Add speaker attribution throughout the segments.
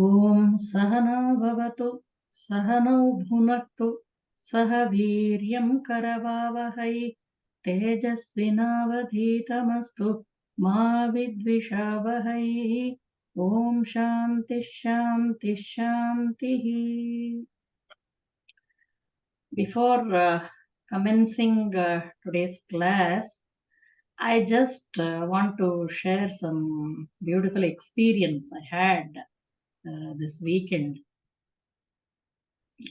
Speaker 1: Om Sahana Bhavatu Sahanau Bhunaktu Saha Viryam Karavavahai Tejasvinavadhitamastu Ma Vidvishavahai. Om Shanti Shanti Shanti. Before commencing today's class, I just want to share some beautiful experience I had this weekend.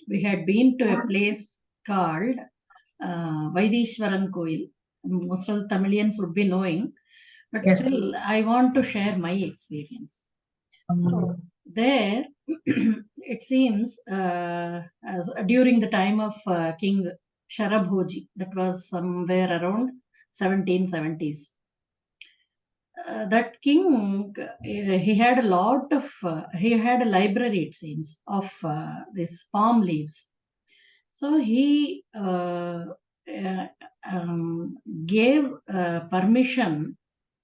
Speaker 1: We had been to a place called Vaidishwaran Koil. Most of the Tamilians would be knowing, but still I want to share my experience. So there, it seems as during the time of King Sharabhoji, that was somewhere around 1770s. That king, he had a lot of, he had a library, it seems, of these palm leaves. So he gave permission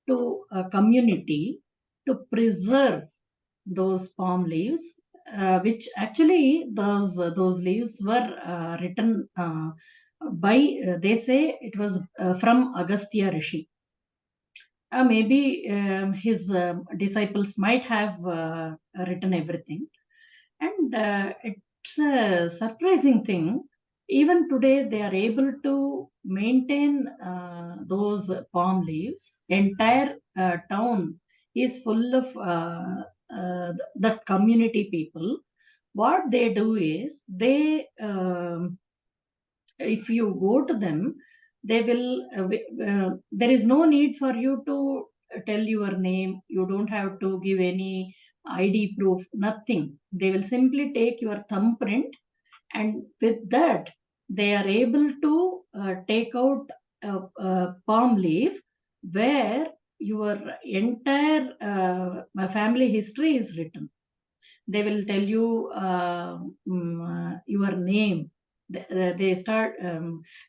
Speaker 1: to a community to preserve those palm leaves, which actually those leaves were written by, they say it was from Agastya Rishi. Maybe his disciples might have written everything. And it's a surprising thing. Even today, they are able to maintain those palm leaves. Entire town is full of that community people. What they do is they, if you go to them, they will. There is no need for you to tell your name. You don't have to give any ID proof. Nothing. They will simply take your thumbprint, and with that, they are able to take out a palm leaf where your entire family history is written. They will tell you your name. They start.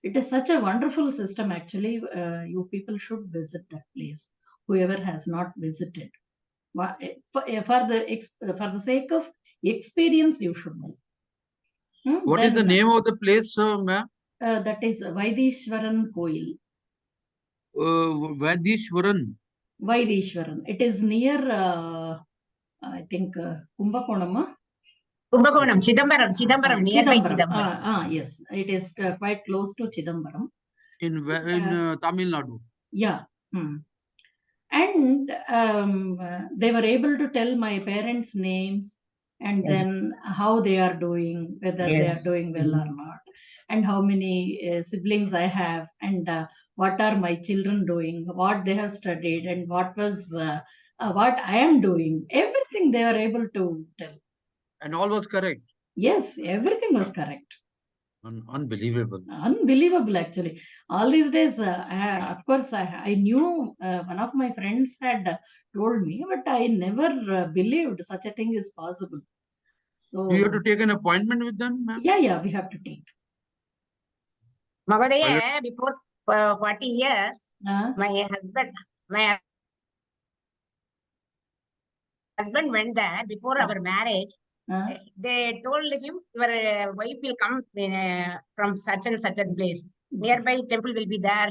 Speaker 1: It is such a wonderful system. Actually, you people should visit that place. Whoever has not visited, for the sake of experience, you should go.
Speaker 2: What is the name of the place, ma'am?
Speaker 1: That is Vaidishwaran Koil.
Speaker 2: Vaidishwaran.
Speaker 1: Vaidishwaran. It is near, I think, Kumbakonam.
Speaker 3: Kumbakonam, Chidambaram, nearby Chidambaram.
Speaker 1: Yes, it is quite close to Chidambaram.
Speaker 2: In Tamil Nadu.
Speaker 1: Yeah. And they were able to tell my parents' names, and then how they are doing, whether they are doing well or not, and how many siblings I have, and what are my children doing, what they have studied, and what I am doing. Everything they are able to tell.
Speaker 2: And all was correct.
Speaker 1: Yes, everything was correct.
Speaker 2: Unbelievable.
Speaker 1: Unbelievable, actually. All these days, of course, I knew one of my friends had told me, but I never believed such a thing is possible. So,
Speaker 2: do you have to take an appointment with them, ma'am?
Speaker 1: Yeah, we have to take.
Speaker 3: Mahodaya, before 40 years, my husband went there before our marriage. They told him, your wife will come from such and such a place. Nearby temple will be there.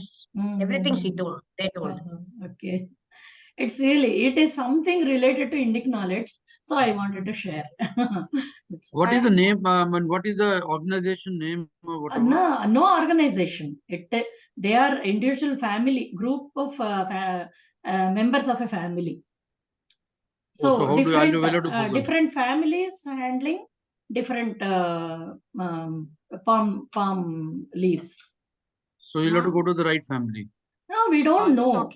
Speaker 3: Everything they told.
Speaker 1: Okay. It is something related to Indic knowledge. So I wanted to share.
Speaker 2: What is the name and what is the organization name?
Speaker 1: No organization. They are individual family, group of members of a family. So different families handling different palm leaves.
Speaker 2: So you'll have to go to the right family.
Speaker 1: No, we don't know.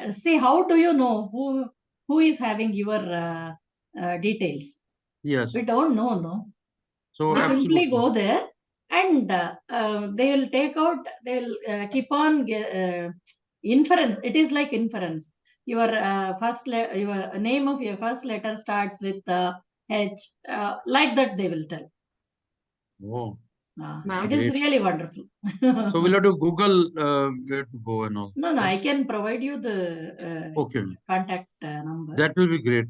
Speaker 1: See, how do you know who is having your details?
Speaker 2: Yes.
Speaker 1: We don't know, no.
Speaker 2: So
Speaker 1: we simply go there, and they will take out. They will keep on inference. It is like inference. Your your name of your first letter starts with H. Like that, they will tell.
Speaker 2: Oh.
Speaker 1: It is really wonderful.
Speaker 2: So we'll have to Google where to go and all.
Speaker 1: No, I can provide you the
Speaker 2: okay.
Speaker 1: contact number.
Speaker 2: That will be great.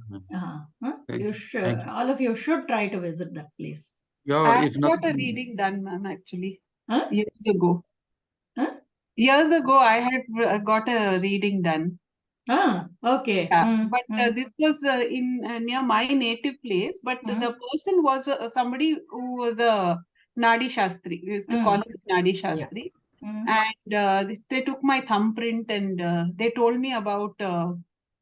Speaker 1: You should, all of you should try to visit that place.
Speaker 2: Yeah,
Speaker 4: I
Speaker 2: if
Speaker 4: got a
Speaker 2: nothing.
Speaker 4: reading done, ma'am, actually.
Speaker 1: Huh?
Speaker 4: Years ago.
Speaker 1: Huh?
Speaker 4: Years ago, I had got a reading done.
Speaker 1: Ah, okay.
Speaker 4: Yeah, but this was in near my native place. But the person was somebody who was a Nadi Shastri. We used to call him Nadi Shastri. And they took my thumbprint and they told me about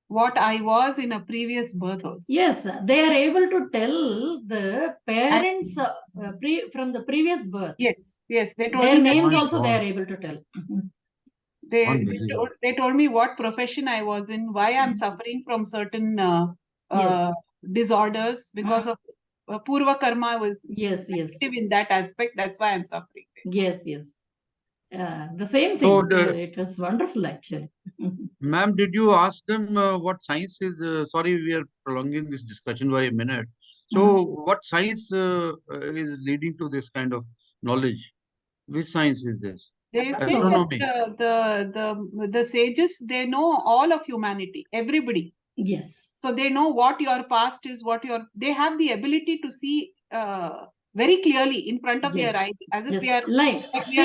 Speaker 4: what I was in a previous birth also.
Speaker 1: Yes, they are able to tell the parents from the previous birth.
Speaker 4: Yes, yes. They told
Speaker 1: Their
Speaker 4: me
Speaker 1: names
Speaker 4: that
Speaker 1: also they are able to tell.
Speaker 4: They told me what profession I was in, why I'm suffering from certain
Speaker 1: Yes.
Speaker 4: disorders because of Purva Karma was
Speaker 1: Yes.
Speaker 4: active in that aspect. That's why I'm suffering.
Speaker 1: Yes. The same thing.
Speaker 2: So
Speaker 1: It was wonderful, actually.
Speaker 2: Ma'am, did you ask them what science is? Sorry, we are prolonging this discussion by a minute. So, what science is leading to this kind of knowledge? Which science is this?
Speaker 4: They say
Speaker 2: Astronomy.
Speaker 4: that the sages, they know all of humanity, everybody.
Speaker 1: Yes.
Speaker 4: So they know what your past is, they have the ability to see very clearly in front of your eyes, as if we are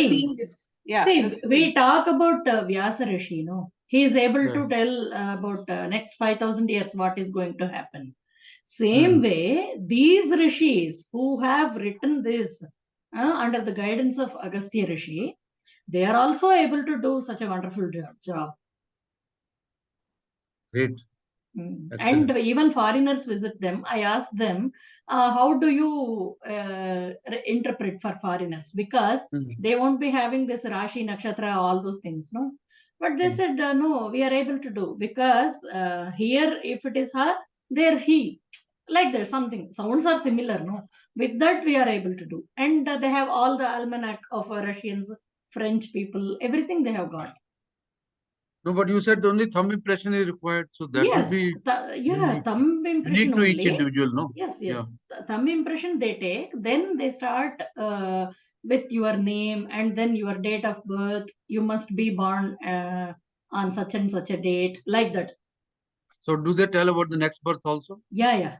Speaker 4: seeing this. Yeah.
Speaker 1: See, we talk about Vyasa Rishi, no? He is able to tell about next 5,000 years what is going to happen. Same way, these rishis who have written this under the guidance of Agastya Rishi, they are also able to do such a wonderful job.
Speaker 2: Great.
Speaker 1: And even foreigners visit them. I ask them, how do you interpret for foreigners? Because they won't be having this Rashi, Nakshatra, all those things, no? But they said, no, we are able to do. Because here, if it is her, there he. Like there's something. Sounds are similar, no? With that, we are able to do. And they have all the almanac of Russians, French people, everything they have got.
Speaker 2: No, but you said only thumb impression is required, so that would be
Speaker 1: thumb impression
Speaker 2: unique to
Speaker 1: only.
Speaker 2: each individual, no?
Speaker 1: Yes. Thumb impression they take, then they start with your name and then your date of birth. You must be born on such and such a date, like that.
Speaker 2: So, do they tell about the next birth also?
Speaker 1: Yeah.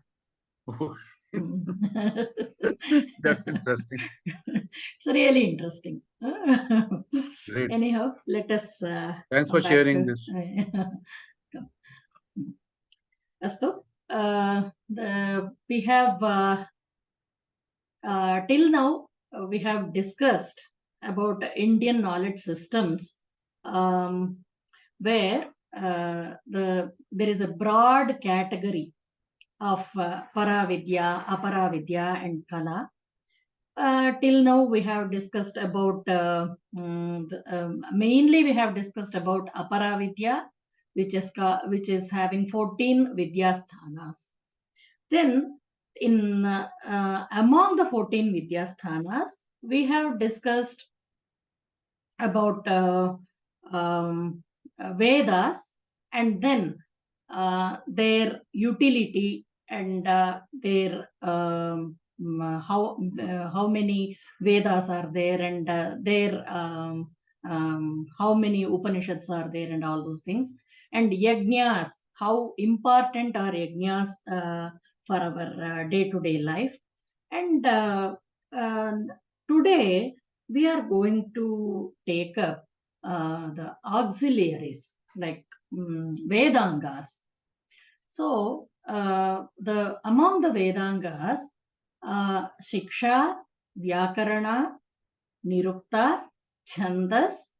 Speaker 2: That's interesting.
Speaker 1: It's really interesting.
Speaker 2: Great.
Speaker 1: Anyhow, let us.
Speaker 2: Thanks for sharing this.
Speaker 1: Astu, we have till now we have discussed about Indian knowledge systems, where there is a broad category of Paravidya, Aparavidya, and Kala. Till now we have discussed about mainly we have discussed about Aparavidya, which is having 14 Vidyasthanas. Then in among the 14 Vidyasthanas, we have discussed about Vedas, and then their utility and their how many Vedas are there, and their how many Upanishads are there, and all those things. And yajnas, how important are yajnas for our day-to-day life. And today we are going to take up the auxiliaries like Vedangas. So among the Vedangas, Shiksha, Vyakarana, Nirukta, Chandas,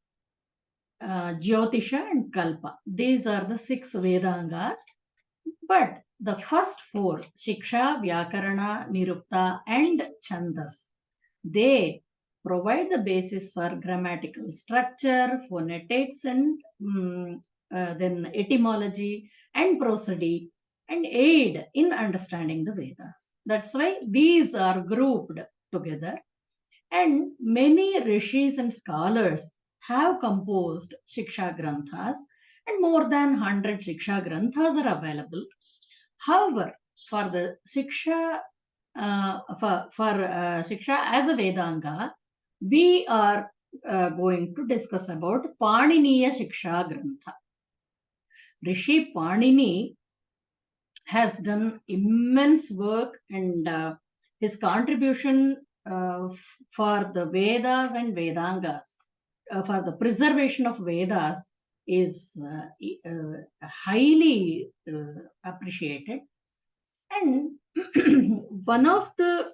Speaker 1: Jyotisha, and Kalpa. These are the 6 Vedangas. But the first 4, Shiksha, Vyakarana, Nirukta, and Chandas, they provide the basis for grammatical structure, phonetics, and then etymology and prosody, and aid in understanding the Vedas. That's why these are grouped together. And many rishis and scholars have composed Shiksha Granthas, and more than 100 Shiksha Granthas are available. However, for the Shiksha, Shiksha as a Vedanga, we are going to discuss about Paniniya Shiksha Grantha. Rishi Panini has done immense work, and his contribution for the Vedas and Vedangas, for the preservation of Vedas, is highly appreciated. And one of the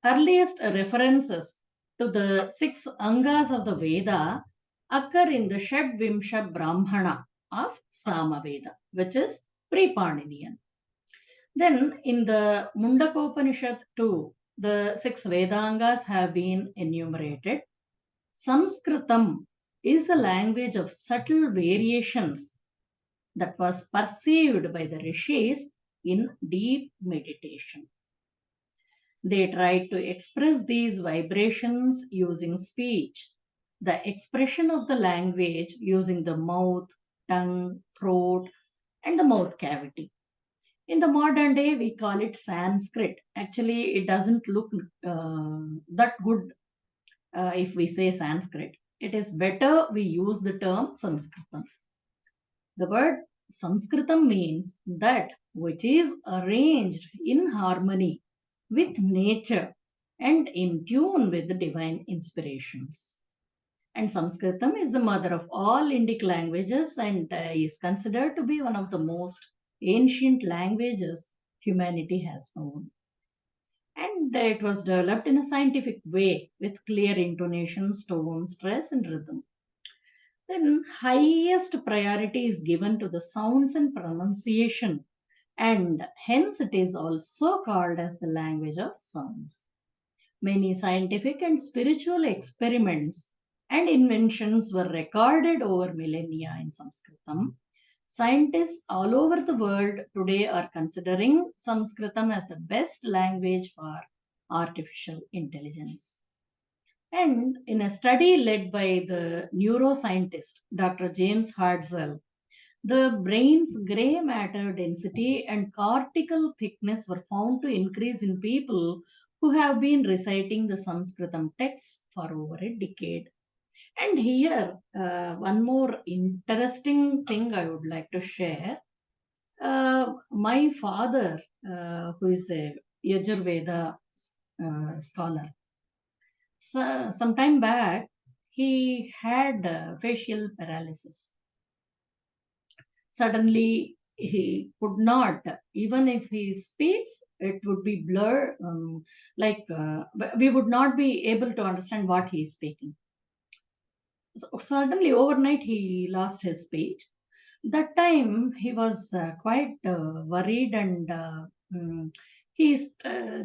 Speaker 1: earliest references to the 6 Angas of the Veda occur in the Shadvimsha Brahmana of Samaveda, which is pre-Paninian. Then in the Mundakopanishad too, the 6 Vedangas have been enumerated. Sanskritam is a language of subtle variations that was perceived by the rishis in deep meditation. They tried to express these vibrations using speech, the expression of the language using the mouth, tongue, throat, and the mouth cavity. In the modern day, we call it Sanskrit. Actually, it doesn't look that good if we say Sanskrit. It is better we use the term Sanskritam. The word Sanskritam means that which is arranged in harmony with nature and in tune with the divine inspirations. And Sanskritam is the mother of all Indic languages and is considered to be one of the most ancient languages humanity has known. And it was developed in a scientific way with clear intonations, tone, stress, and rhythm. Then highest priority is given to the sounds and pronunciation, and hence it is also called as the language of sounds. Many scientific and spiritual experiments and inventions were recorded over millennia in Sanskritam. Scientists all over the world today are considering Sanskritam as the best language for artificial intelligence. And in a study led by the neuroscientist Dr. James Hartzell, the brain's gray matter density and cortical thickness were found to increase in people who have been reciting the Sanskritam texts for over a decade. And here, one more interesting thing I would like to share. My father, who is a Yajurveda scholar, so some time back, he had facial paralysis. Suddenly, he could not, even if he speaks, it would be blurred, we would not be able to understand what he is speaking. So suddenly, overnight, he lost his speech. That time, he was quite worried, and he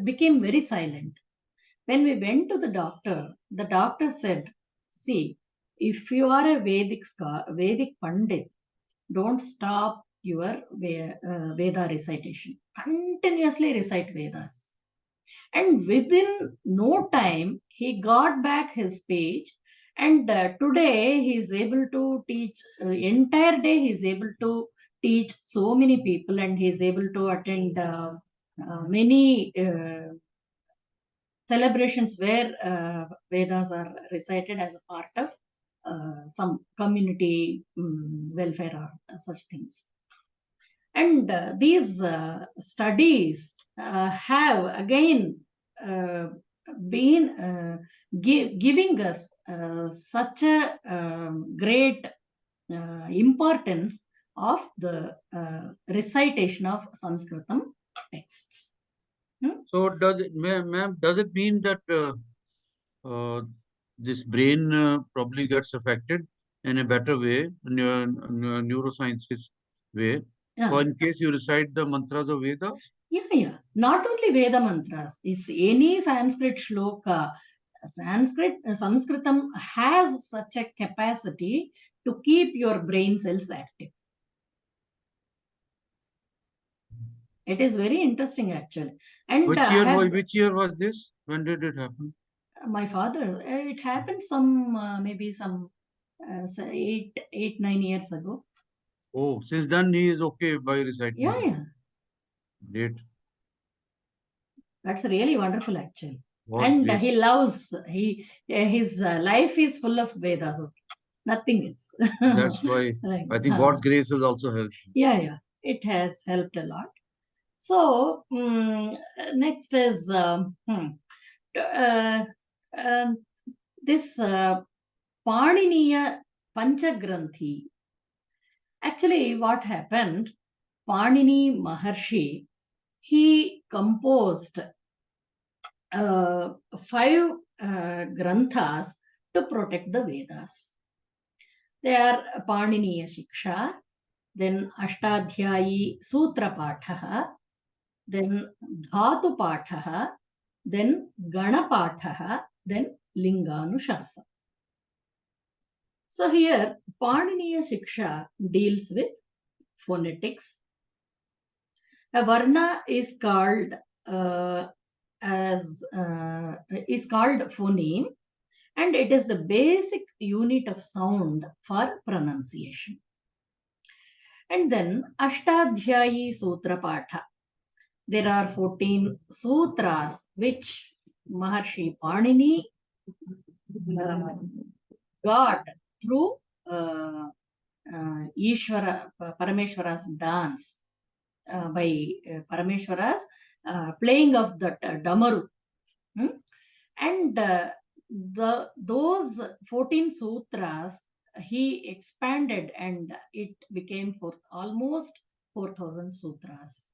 Speaker 1: became very silent. When we went to the doctor said, "See, if you are a Vedic Pandit, don't stop your Veda recitation. Continuously recite Vedas." And within no time, he got back his speech. And today, he is able to teach, entire day, he is able to teach so many people, and he is able to attend many celebrations where Vedas are recited as a part of some community welfare or such things. And these studies have again been giving us such a great importance of the recitation of Sanskritam texts.
Speaker 2: So ma'am, does it mean that this brain probably gets affected in a better way, neurosciences way?
Speaker 1: Yeah.
Speaker 2: Or in case you recite the mantras of Vedas?
Speaker 1: Yeah. Not only Veda mantras. It's any Sanskrit shloka. Sanskritam has such a capacity to keep your brain cells active. It is very interesting, actually. And
Speaker 2: which year was this? When did it happen?
Speaker 1: My father. It happened some maybe some 9 years ago.
Speaker 2: Oh, since then he is okay by reciting.
Speaker 1: Yeah.
Speaker 2: Great.
Speaker 1: That's really wonderful, actually. And he loves, his life is full of Vedas. Nothing else.
Speaker 2: That's why I think God's grace has also helped.
Speaker 1: Yeah. it has helped a lot. So next is this Paniniya Panchagranthi. Actually, what happened? Parini Mahari, he composed 5 granthas to protect the Vedas. They are Paniniya Shiksha, then Ashtadhyayi Sutra Pathaha, then Dhatu Pathaha, then Gana Pathaha, then Linganushasa. So here Paniniya Shiksha deals with phonetics. A varna is called phoneme, and it is the basic unit of sound for pronunciation. And then Ashtadhyayi Sutra Patha. There are 14 sutras which Maharshi Panini got through Parameshwara's dance, by Parameshwara's playing of the damaru. And those 14 sutras he expanded, and it became almost 4,000 sutras.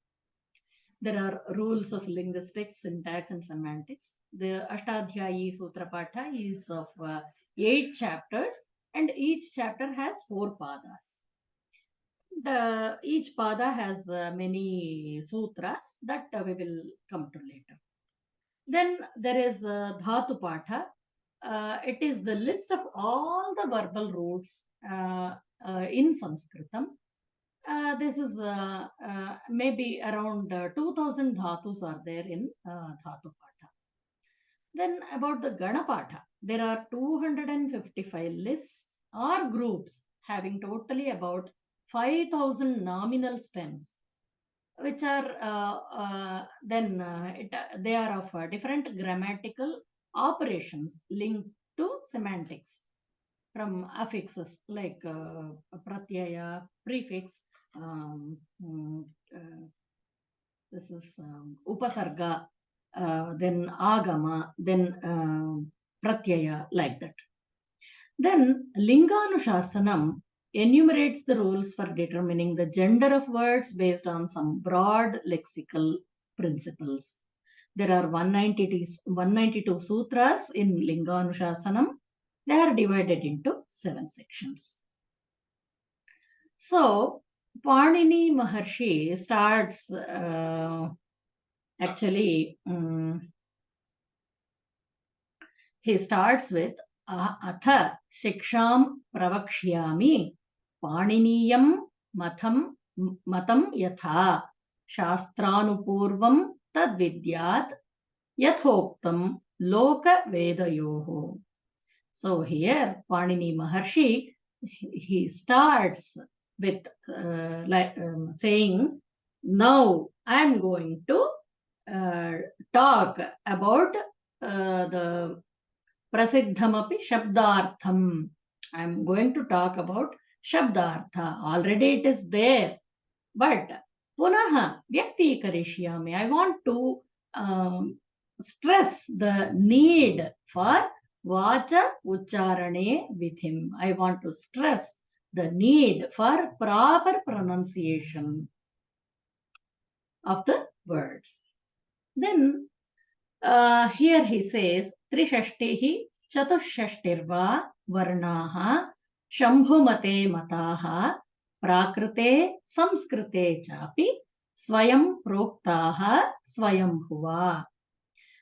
Speaker 1: There are rules of linguistics, syntax, and semantics. The Ashtadhyayi Sutra Patha is of 8 chapters, and each chapter has 4 padas. Each pada has many sutras that we will come to later. Then there is Dhatu Patha. It is the list of all the verbal roots in Sanskritam. This is maybe around 2,000 dhatus are there in Dhatu Patha. Then about the Gana Patha, there are 255 lists or groups having totally about 5,000 nominal stems, which are they are of different grammatical operations linked to semantics, from affixes like pratyaya, prefix, this is upasarga, then agama, then pratyaya, like that. Then Linganushasanam enumerates the rules for determining the gender of words based on some broad lexical principles. There are 192 sutras in Linganushasanam. They are divided into 7 sections. So Parini Mahari starts he starts with Atha Shiksham Pravakshyami Paniniyam Matam Yatha Shastranupurvam Tadvidyat Yathoktam Loka Vedayoho. So here Parini Mahari, he starts with saying, now I am going to talk about the Prasiddhamapi Shabdartham. I am going to talk about Shabdartha. Already it is there, but Punaha Vyakti Karishyami. I want to stress the need for Vacha Ucharane with him. I want to stress the need for proper pronunciation of the words. Then here he says, Trishashtihi Chatushashtirva Varnaha Shambhumate Mataha Prakrite Samskrite Chapi Swayam Proktaha Swayam Bhuva.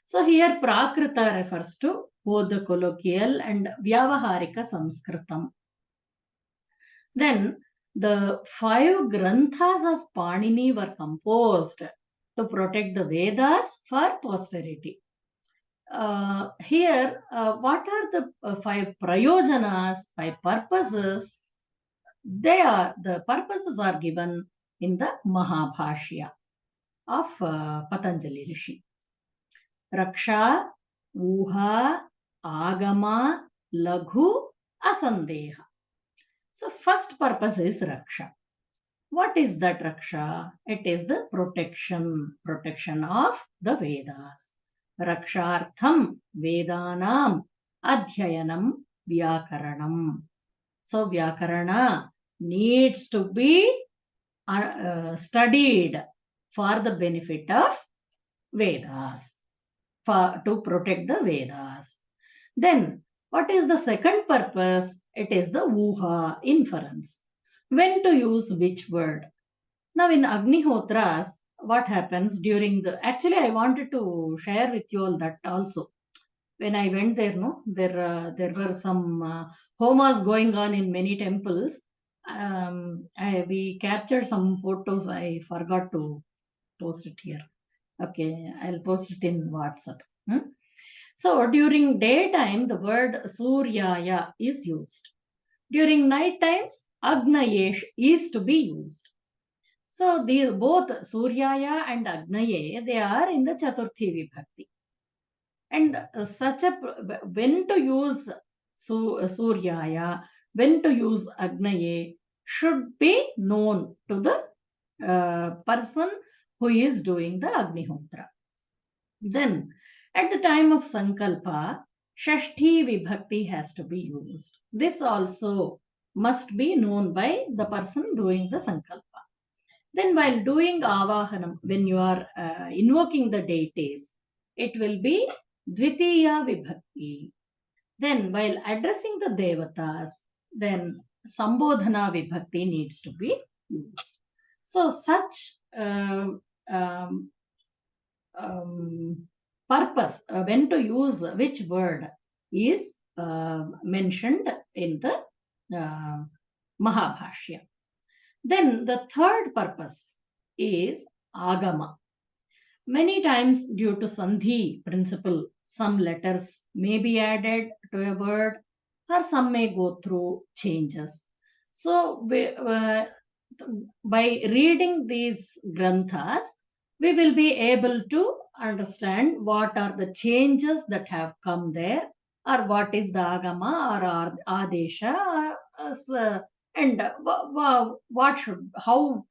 Speaker 1: So here Prakrita refers to both the colloquial and Vyavaharika Sanskritam. Then the 5 granthas of Panini were composed to protect the Vedas for posterity. Here, what are the 5 prayojanas, 5 purposes? The purposes are given in the Mahabhashya of Patanjali Rishi. Raksha, Uha, Agama, Laghu, Asandeha. So first purpose is Raksha. What is that Raksha? It is the protection of the Vedas. Rakshartham Vedanam Adhyayanam Vyakaranam. So Vyakarana needs to be studied for the benefit of Vedas, to protect the Vedas. Then, what is the second purpose? It is the Vuha, inference. When to use which word? Now, in Agnihotras, what happens during the... Actually, I wanted to share with you all that also. When I went there, no, there were some homas going on in many temples. We captured some photos. I forgot to post it here. Okay, I'll post it in WhatsApp. So during daytime, the word Suryaya is used. During night times, Agnayesh is to be used. So both Suryaya and Agnaye, they are in the Chaturthi Vibhakti. And when to use Suryaya, when to use Agnaye should be known to the person who is doing the Agnihotra. Then, at the time of Sankalpa, Shashti Vibhakti has to be used. This also must be known by the person doing the Sankalpa. Then, while doing Avahanam, when you are invoking the deities, it will be Dvitiya Vibhakti. Then, while addressing the Devatas, then Sambodhana Vibhakti needs to be used. So, such purpose, when to use which word is mentioned in the Mahabhashya. Then the third purpose is Agama. Many times due to Sandhi principle, some letters may be added to a word or some may go through changes. So by reading these granthas, we will be able to understand what are the changes that have come there, or what is the Agama or Adesha, and how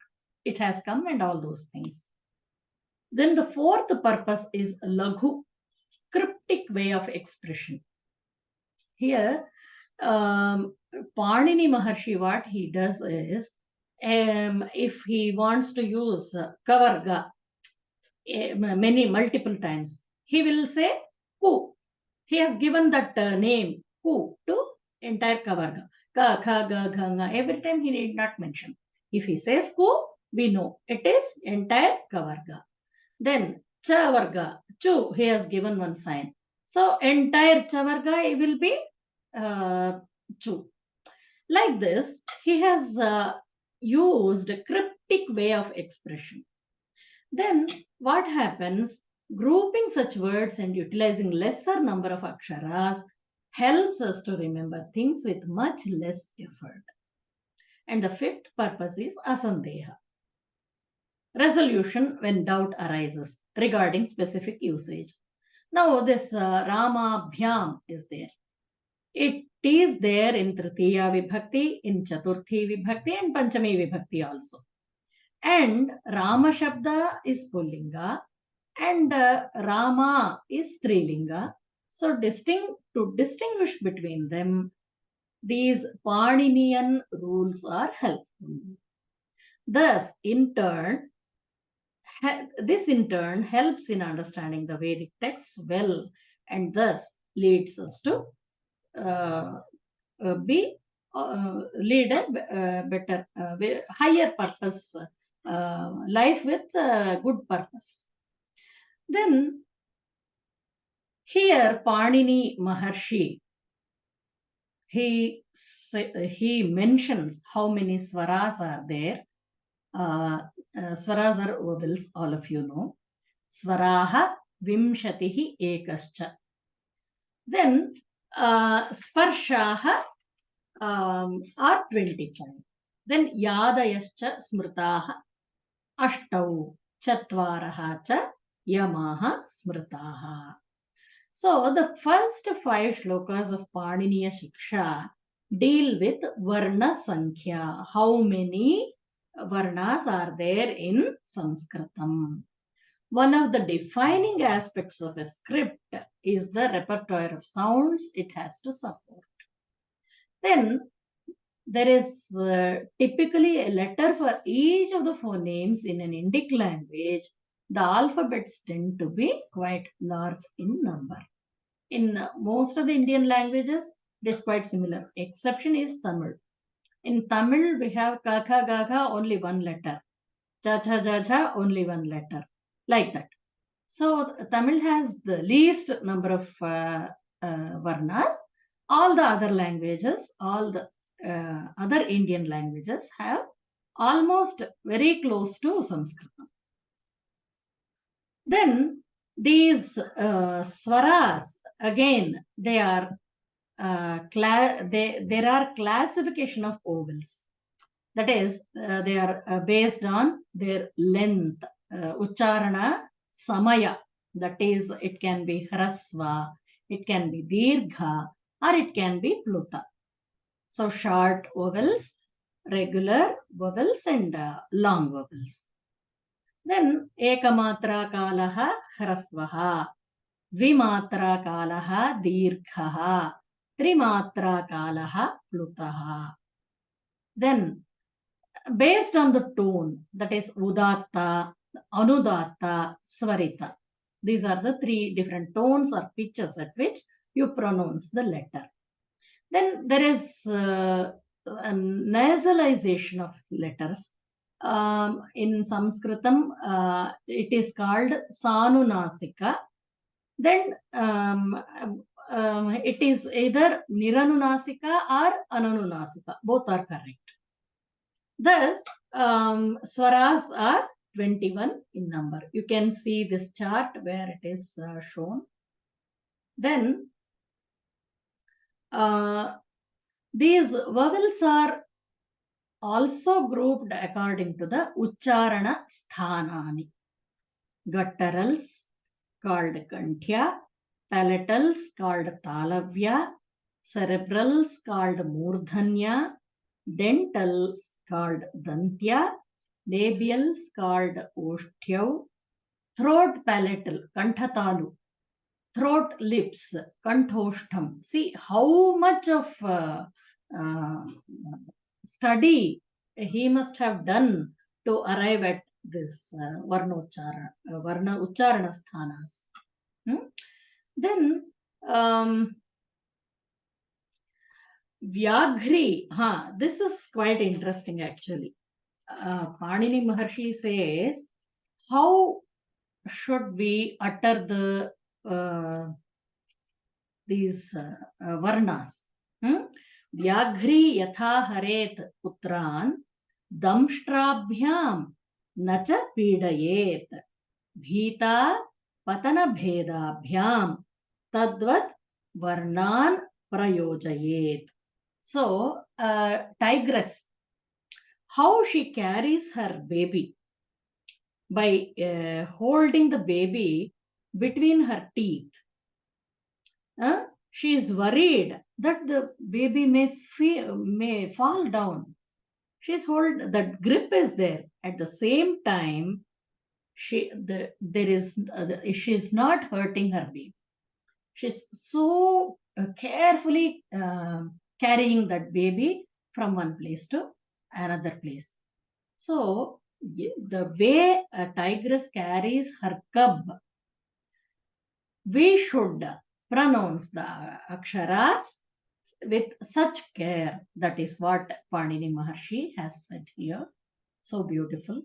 Speaker 1: it has come, and all those things. Then the fourth purpose is Laghu, cryptic way of expression. Here, Parini Maharishi, what he does is, if he wants to use Kavarga multiple times, he will say Ku. He has given that name Ku to entire Kavarga. Ka, Kha, Ga, Gha, Nga. Every time he need not mention. If he says Ku, we know it is entire Kavarga. Then Chavarga, Chu, he has given one sign. So entire Chavarga will be Chu. Like this, he has used a cryptic way of expression. Then what happens? Grouping such words and utilizing lesser number of aksharas helps us to remember things with much less effort. And the fifth purpose is asandeha, resolution when doubt arises regarding specific usage. Now this Rama Bhyam is there. It is there in Tritiya Vibhakti, in Chaturthi Vibhakti and Panchami Vibhakti also. And Rama Shabda is Pullinga and Rama is Strilinga. So to distinguish between them, these Paninian rules are helpful. Thus, this in turn helps in understanding the Vedic texts well, and thus leads us to lead a better, higher purpose life with good purpose. Then here Parini Maharishi, he mentions how many swaras are there. Swaras are vowels, all of you know. Swaraha vimshatihi ekascha. Then sparshaha are 25. Then yadayascha smritaha ashtau chatvaraha cha yamaha smritaha. So the first 5 shlokas of Paniniya Shiksha deal with Varna Sankhya, how many varnas are there in Sanskritam. One of the defining aspects of a script is the repertoire of sounds it has to support. Then there is typically a letter for each of the phonemes in an Indic language. The alphabets tend to be quite large in number. In most of the Indian languages, it is quite similar. Exception is Tamil. In Tamil, we have Kaka Gaga, only one letter. Cha Cha Ja Ja, only one letter. Like that. So Tamil has the least number of varnas. All the other languages, all the other Indian languages have almost very close to Sanskrit. Then these swaras, again, they are there are classification of vowels. That is, they are based on their length, ucharana samaya. That is, it can be hrasva, it can be dirgha, or it can be pluta. So short vowels, regular vowels, and long vowels. Then ekamatra kalaha hrasvaha, dvimatra kalaha dirghaha, trimatra kalaha plutaha. Then based on the tone, that is udatta, anudatta, swarita. These are the three different tones or pitches at which you pronounce the letter. Then there is a nasalization of letters. In Sanskritam, it is called sanunasika. Then it is either niranunasika or ananunasika. Both are correct. Thus, swaras are 21 in number. You can see this chart where it is shown. Then, these vowels are also grouped according to the ucharana sthanani. Gutturals called kanthya, palatals called talavya, cerebrals called murdhanya, dentals called dantya, labials called oshtyav, throat palatal, kanthatalu, throat lips, kanthostham. See how much of study he must have done to arrive at this varna ucharana sthanas. Then Vyagri, this is quite interesting actually. Parini Mahari says, how should we utter the these varnas? Vyagri yatha haret putran damshtrabhyam nacha pidayet bhita patana bhedabhyam tadvat varnan prayojayet. So, tigress, how she carries her baby by holding the baby between her teeth. She is worried that the baby may fall down. That grip is there. At the same time, she is not hurting her baby. She's so carefully carrying that baby from one place to another place. So the way a tigress carries her cub, we should pronounce the aksharas with such care. That is what Parini Mahari has said here. So beautiful.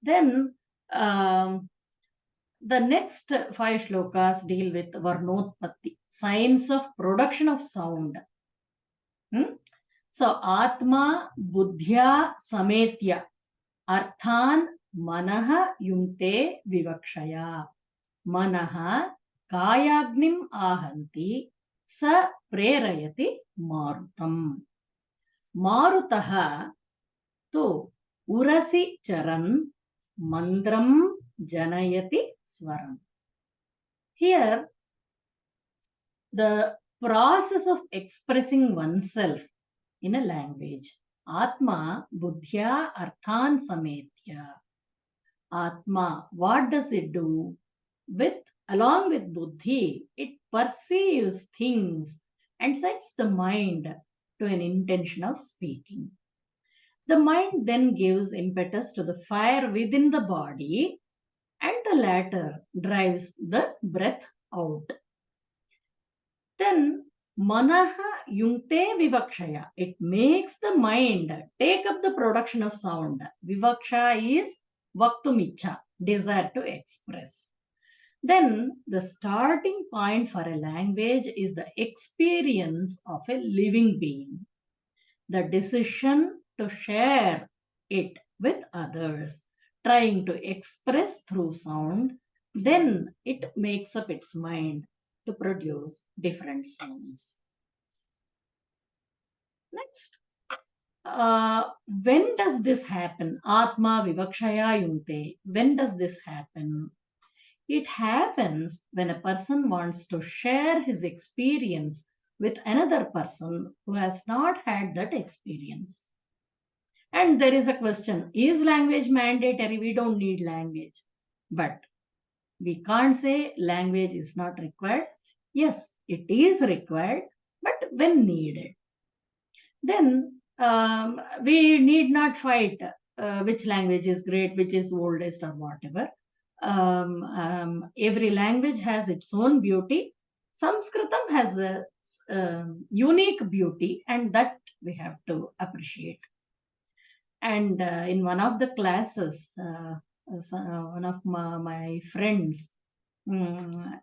Speaker 1: Then the next 5 shlokas deal with Varnotpatti, signs of production of sound. So Atma Buddhya Sametya Arthan Manaha Yunte Vivakshaya. Manaha Kayagnim Ahanti Sa Prerayati Marutam. Marutaha Tu Urasi Charan Mandram Janayati Swaram. Here, the process of expressing oneself in a language Atma buddhya arthan sametya. Atma, what does it do? Along with buddhi, it perceives things and sets the mind to an intention of speaking. The mind then gives impetus to the fire within the body, and the latter drives the breath out. Then manaha yungte vivakshaya. It makes the mind take up the production of sound. Vivaksha is vaktumicha, desire to express. Then the starting point for a language is the experience of a living being. The decision to share it with others, trying to express through sound, then it makes up its mind to produce different sounds. Next, when does this happen? Atma vivakshaya yunte. When does this happen? It happens when a person wants to share his experience with another person who has not had that experience. And there is a question, is language mandatory? We don't need language. But we can't say language is not required. Yes, it is required, but when needed. Then we need not fight which language is great, which is oldest or whatever. Every language has its own beauty. Sanskritam has a unique beauty, and that we have to appreciate. And in one of the classes, one of my friends,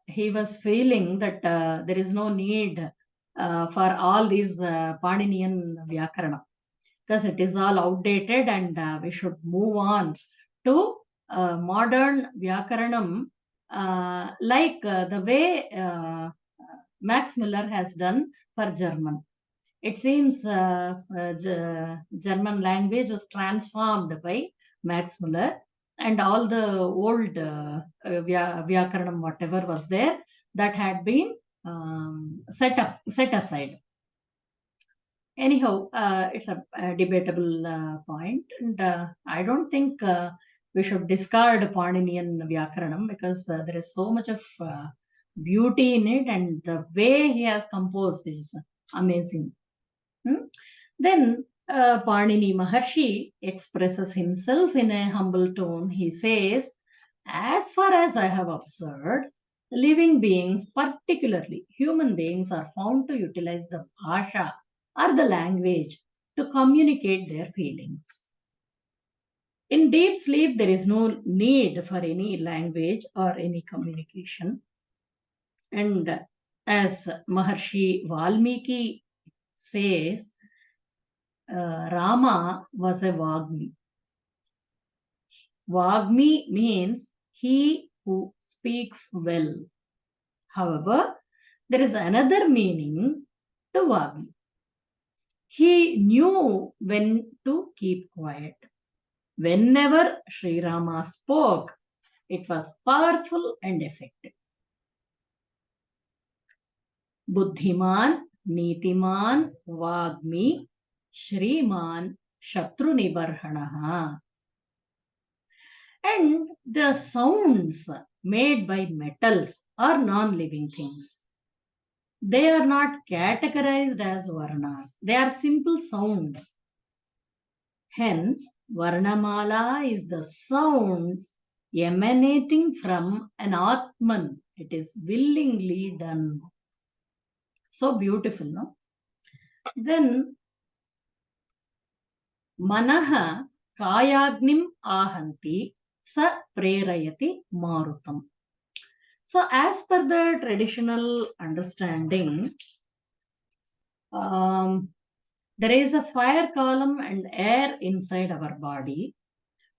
Speaker 1: he was feeling that there is no need for all these Paninian Vyakarana, because it is all outdated, and we should move on to modern Vyakaranam, like the way Max Muller has done for German. It seems German language was transformed by Max Muller, and all the old Vyakaranam, whatever was there, that had been set aside. Anyhow, it's a debatable point, and I don't think we should discard Paninian Vyakaranam, because there is so much of beauty in it, and the way he has composed is amazing. Then Parini Mahari expresses himself in a humble tone. He says, as far as I have observed, living beings, particularly human beings, are found to utilize the bhasha or the language to communicate their feelings. In deep sleep, there is no need for any language or any communication. And as Maharshi Valmiki says, Rama was a Vagmi. Vagmi means he who speaks well. However, there is another meaning to Vagmi. He knew when to keep quiet. Whenever Sri Rama spoke, it was powerful and effective. Buddhiman, Nitiman, Vagmi, Shriman, Shatru Nibarhanaha. And the sounds made by metals are non-living things. They are not categorized as Varnas. They are simple sounds. Hence, Varnamala is the sounds emanating from an Atman. It is willingly done. So beautiful, no? Then, Manaha Kayagnim Ahanti Sa Prerayati Marutam. So, as per the traditional understanding, there is a fire column and air inside our body.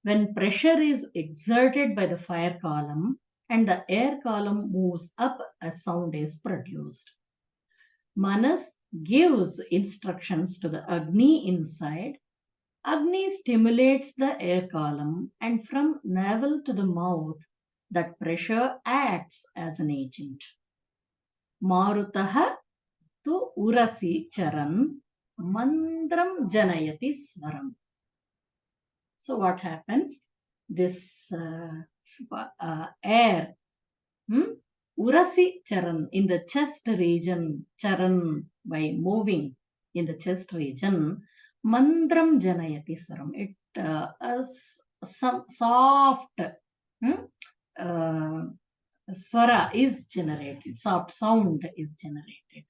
Speaker 1: When pressure is exerted by the fire column and the air column moves up, a sound is produced. Manas gives instructions to the Agni inside. Agni stimulates the air column, and from navel to the mouth, that pressure acts as an agent. Marutaha tu urasi charan mandram janayati swaram. So what happens? This air, urasi charan, in the chest region, charan, by moving in the chest region, mandram janayati swaram. It some soft swara is generated, soft sound is generated.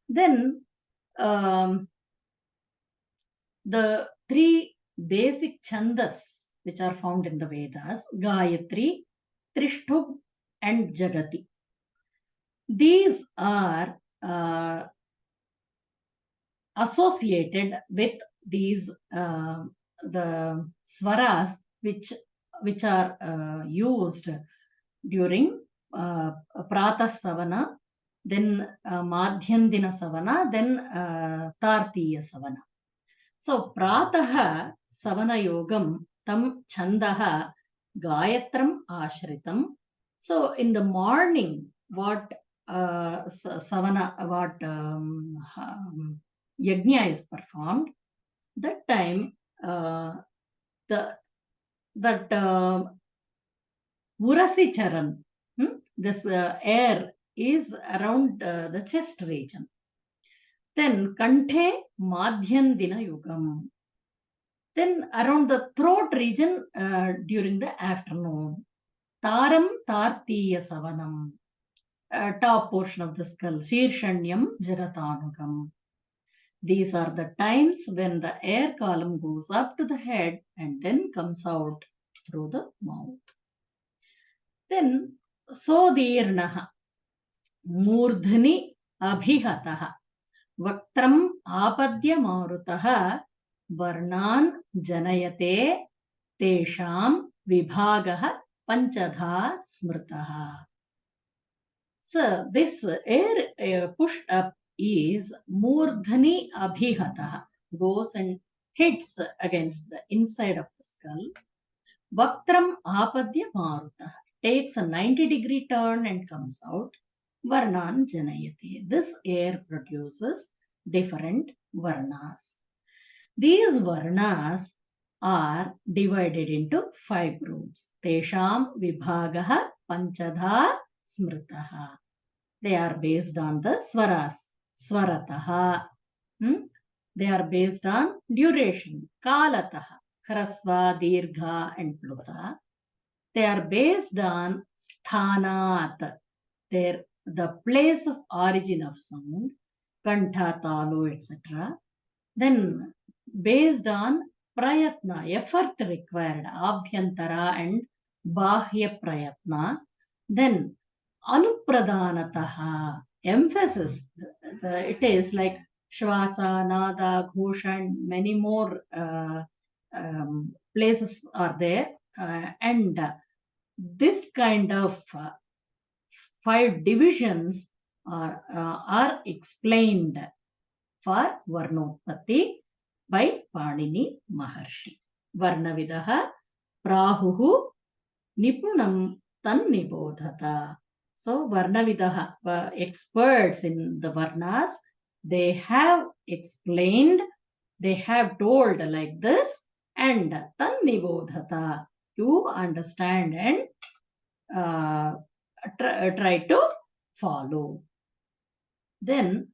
Speaker 1: Then the three basic chandas which are found in the Vedas, Gayatri, Trishtubh and Jagati. These are associated with these the swaras which are used during Pratah Savana, then Madhyandina Savana, then Tartiya Savana. So Pratah Savana Yogam tam chandaha Gayatram Ashritam. So in the morning, what Savana, what Yajna is performed, that time that Urasi Charan, this air is around the chest region. Then Kanthe Madhyandina Yugam. Then around the throat region during the afternoon. Taram Tartiya Savanam. Top portion of the skull. Shirshanyam Jaratanugam. These are the times when the air column goes up to the head and then comes out through the mouth. Then Sodirnaha Murdhni Abhihataha Vaktram Apadya Marutaha Varnan Janayate Tesham Vibhagaha Panchadha Smrtaha. So this air pushed up is Murdhani Abhihataha, goes and hits against the inside of the skull. Vaktram Apadya Marutaha, takes a 90-degree turn and comes out. Varnan Janayate. This air produces different varnas. These varnas are divided into 5 groups. Tesham Vibhagaha Panchadha Smrtaha. They are based on the swaras. Swarataha. They are based on duration. Kalataha. Hrasva, Dirgha and Pluta. They are based on sthanat. The place of origin of sound. Kantha, Talu, etc. Then based on prayatna, effort required, abhyantara and bahya prayatna. Then anupradhanataha, emphasis. It is like shvasa, nada, ghosha and many more places are there. And this kind of 5 divisions are explained for Varnopatti by Parini Mahari. Varnavidaha Prahuhu Nipunam Tan Nibodhata. So Varnavidaha, experts in the Varnas, they have explained, they have told like this, and Tan Nibodhata, to understand and try to follow. Then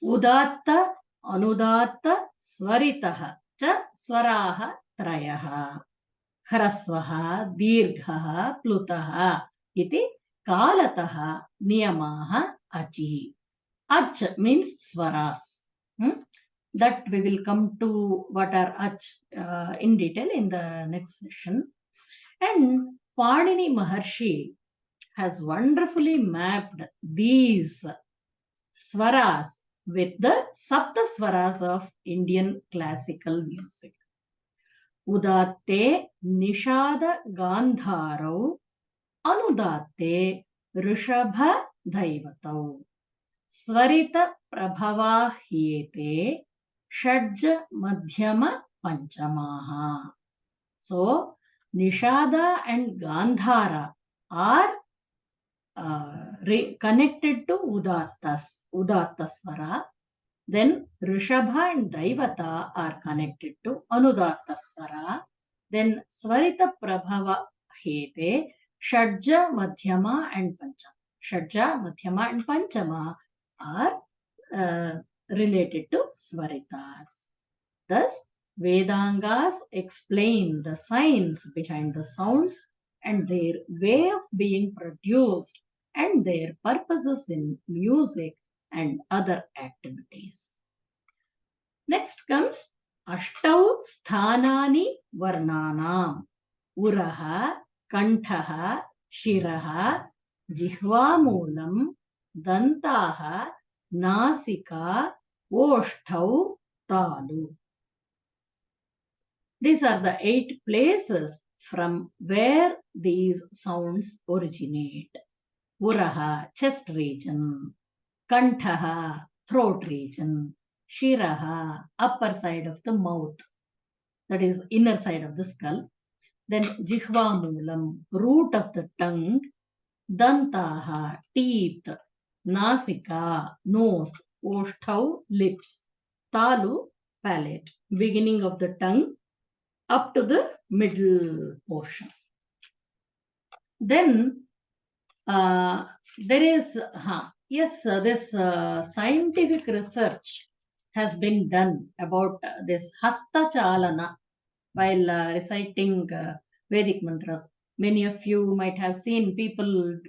Speaker 1: Udatta, Anudatta, Swaritaha, cha Swaraha Trayaha, Hrasvaha, Dirghaha, Plutaha, iti Kalataha, Niyamaha, Achi. Ach means Swaras. That we will come to what are Ach in detail in the next session. And Parini Mahari has wonderfully mapped these swaras with the Sapta Swaras of Indian classical music. Udatte Nishada Gandharau, Anudatte Rishabha Daivatau, Swarita Prabhava Hyete, Shadja Madhyama Panchamaha. So, Nishada and Gandhara are connected to Udatta Swara. Then Rishabha and Daivata are connected to Anudatta Swara. Then Swarita Prabhava Hete, Shadja, Madhyama and Panchama. Shadja, Madhyama and Panchama are related to Swaritas. Thus, Vedangas explain the science behind the sounds and their way of being produced and their purposes in music and other activities. Next comes Ashtau Sthanani Varnanam. Uraha, Kantaha, Shiraha, Jihvamulam, Dantaha, Nasika, Oshtau, Talu. These are the 8 places from where these sounds originate. Uraha, chest region. Kantaha, throat region. Shiraha, upper side of the mouth, that is inner side of the skull. Then Jihvamulam, root of the tongue. Dantaha, teeth. Nasika, nose. Oshtau, lips. Talu, palate, beginning of the tongue up to the middle portion. Then there is, this scientific research has been done about this Hasta Chalana while reciting Vedic mantras. Many of you might have seen people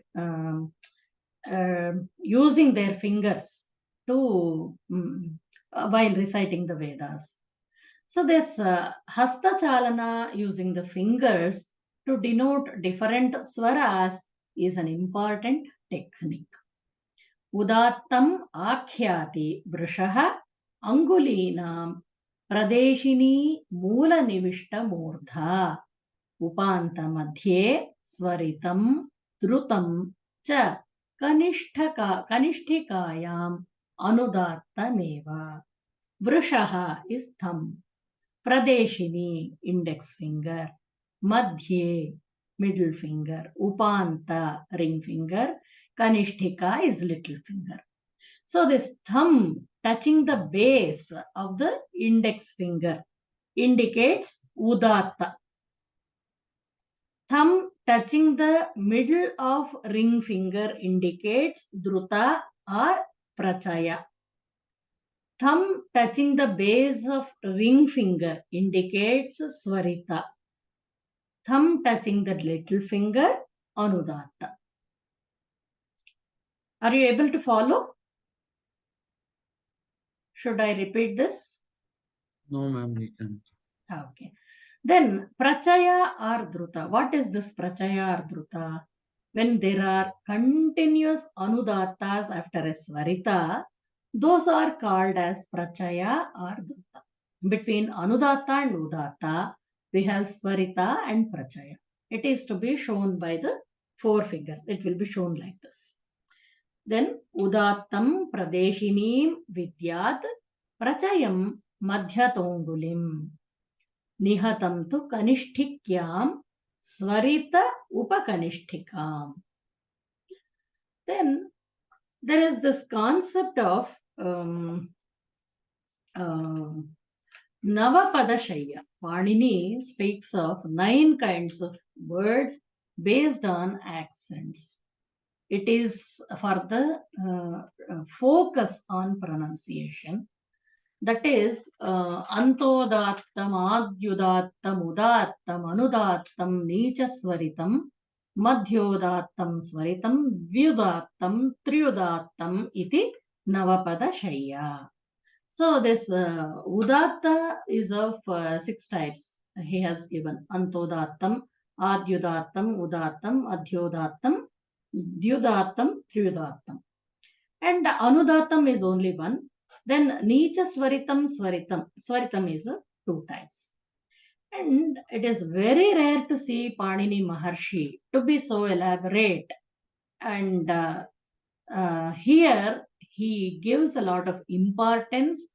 Speaker 1: using their fingers to while reciting the Vedas. So this Hasta Chalana using the fingers to denote different swaras is an important technique. Udattam akhyati vrishaha angulinam pradeshini moola nivishta murdha upanta madhye swaritam drutam cha kanishthikayam anudattameva. Vrishaha is thumb. Pradeshini, index finger. Madhye, middle finger. Upanta, ring finger. Kanishthika is little finger. So this thumb touching the base of the index finger indicates udatta. Thumb touching the middle of ring finger indicates druta or prachaya. Thumb touching the base of ring finger indicates Swarita. Thumb touching the little finger, Anudatta. Are you able to follow? Should I repeat this?
Speaker 2: No, ma'am, we can.
Speaker 1: Okay. Then Prachaya or Druta. What is this Prachaya or Druta? When there are continuous Anudattas after a Swarita, those are called as Prachaya or Druta. Between Anudatta and Udatta, we have Swarita and Prachaya. It is to be shown by the 4 fingers. It will be shown like this. Then Udattam Pradeshinim Vidyat Prachayam Madhyatongulim Nihatam tu Kanishtikyam Swarita Upakanishtikam. Then there is this concept of Navapadashaya. Parini speaks of 9 kinds of words based on accents. It is for the focus on pronunciation. That is Antodattam, Adyudattam, Udattam, Anudattam, Nichaswaritam, Madhyodattam, Swaritam, Vyudattam, Triudattam, iti Navapadashaya. So this Udatta is of 6 types. He has given Antodattam, Adyudattam, Udattam, Adhyodattam, Dyudattam, Triudattam. And Anudattam is only 1. Then Nicha Swaritam, Swaritam. Swaritam is 2 types. And it is very rare to see Parini Mahari to be so elaborate. And here he gives a lot of importance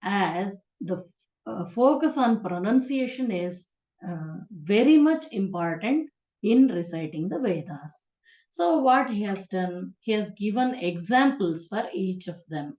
Speaker 1: as the focus on pronunciation is very much important in reciting the Vedas. So what he has done, he has given examples for each of them.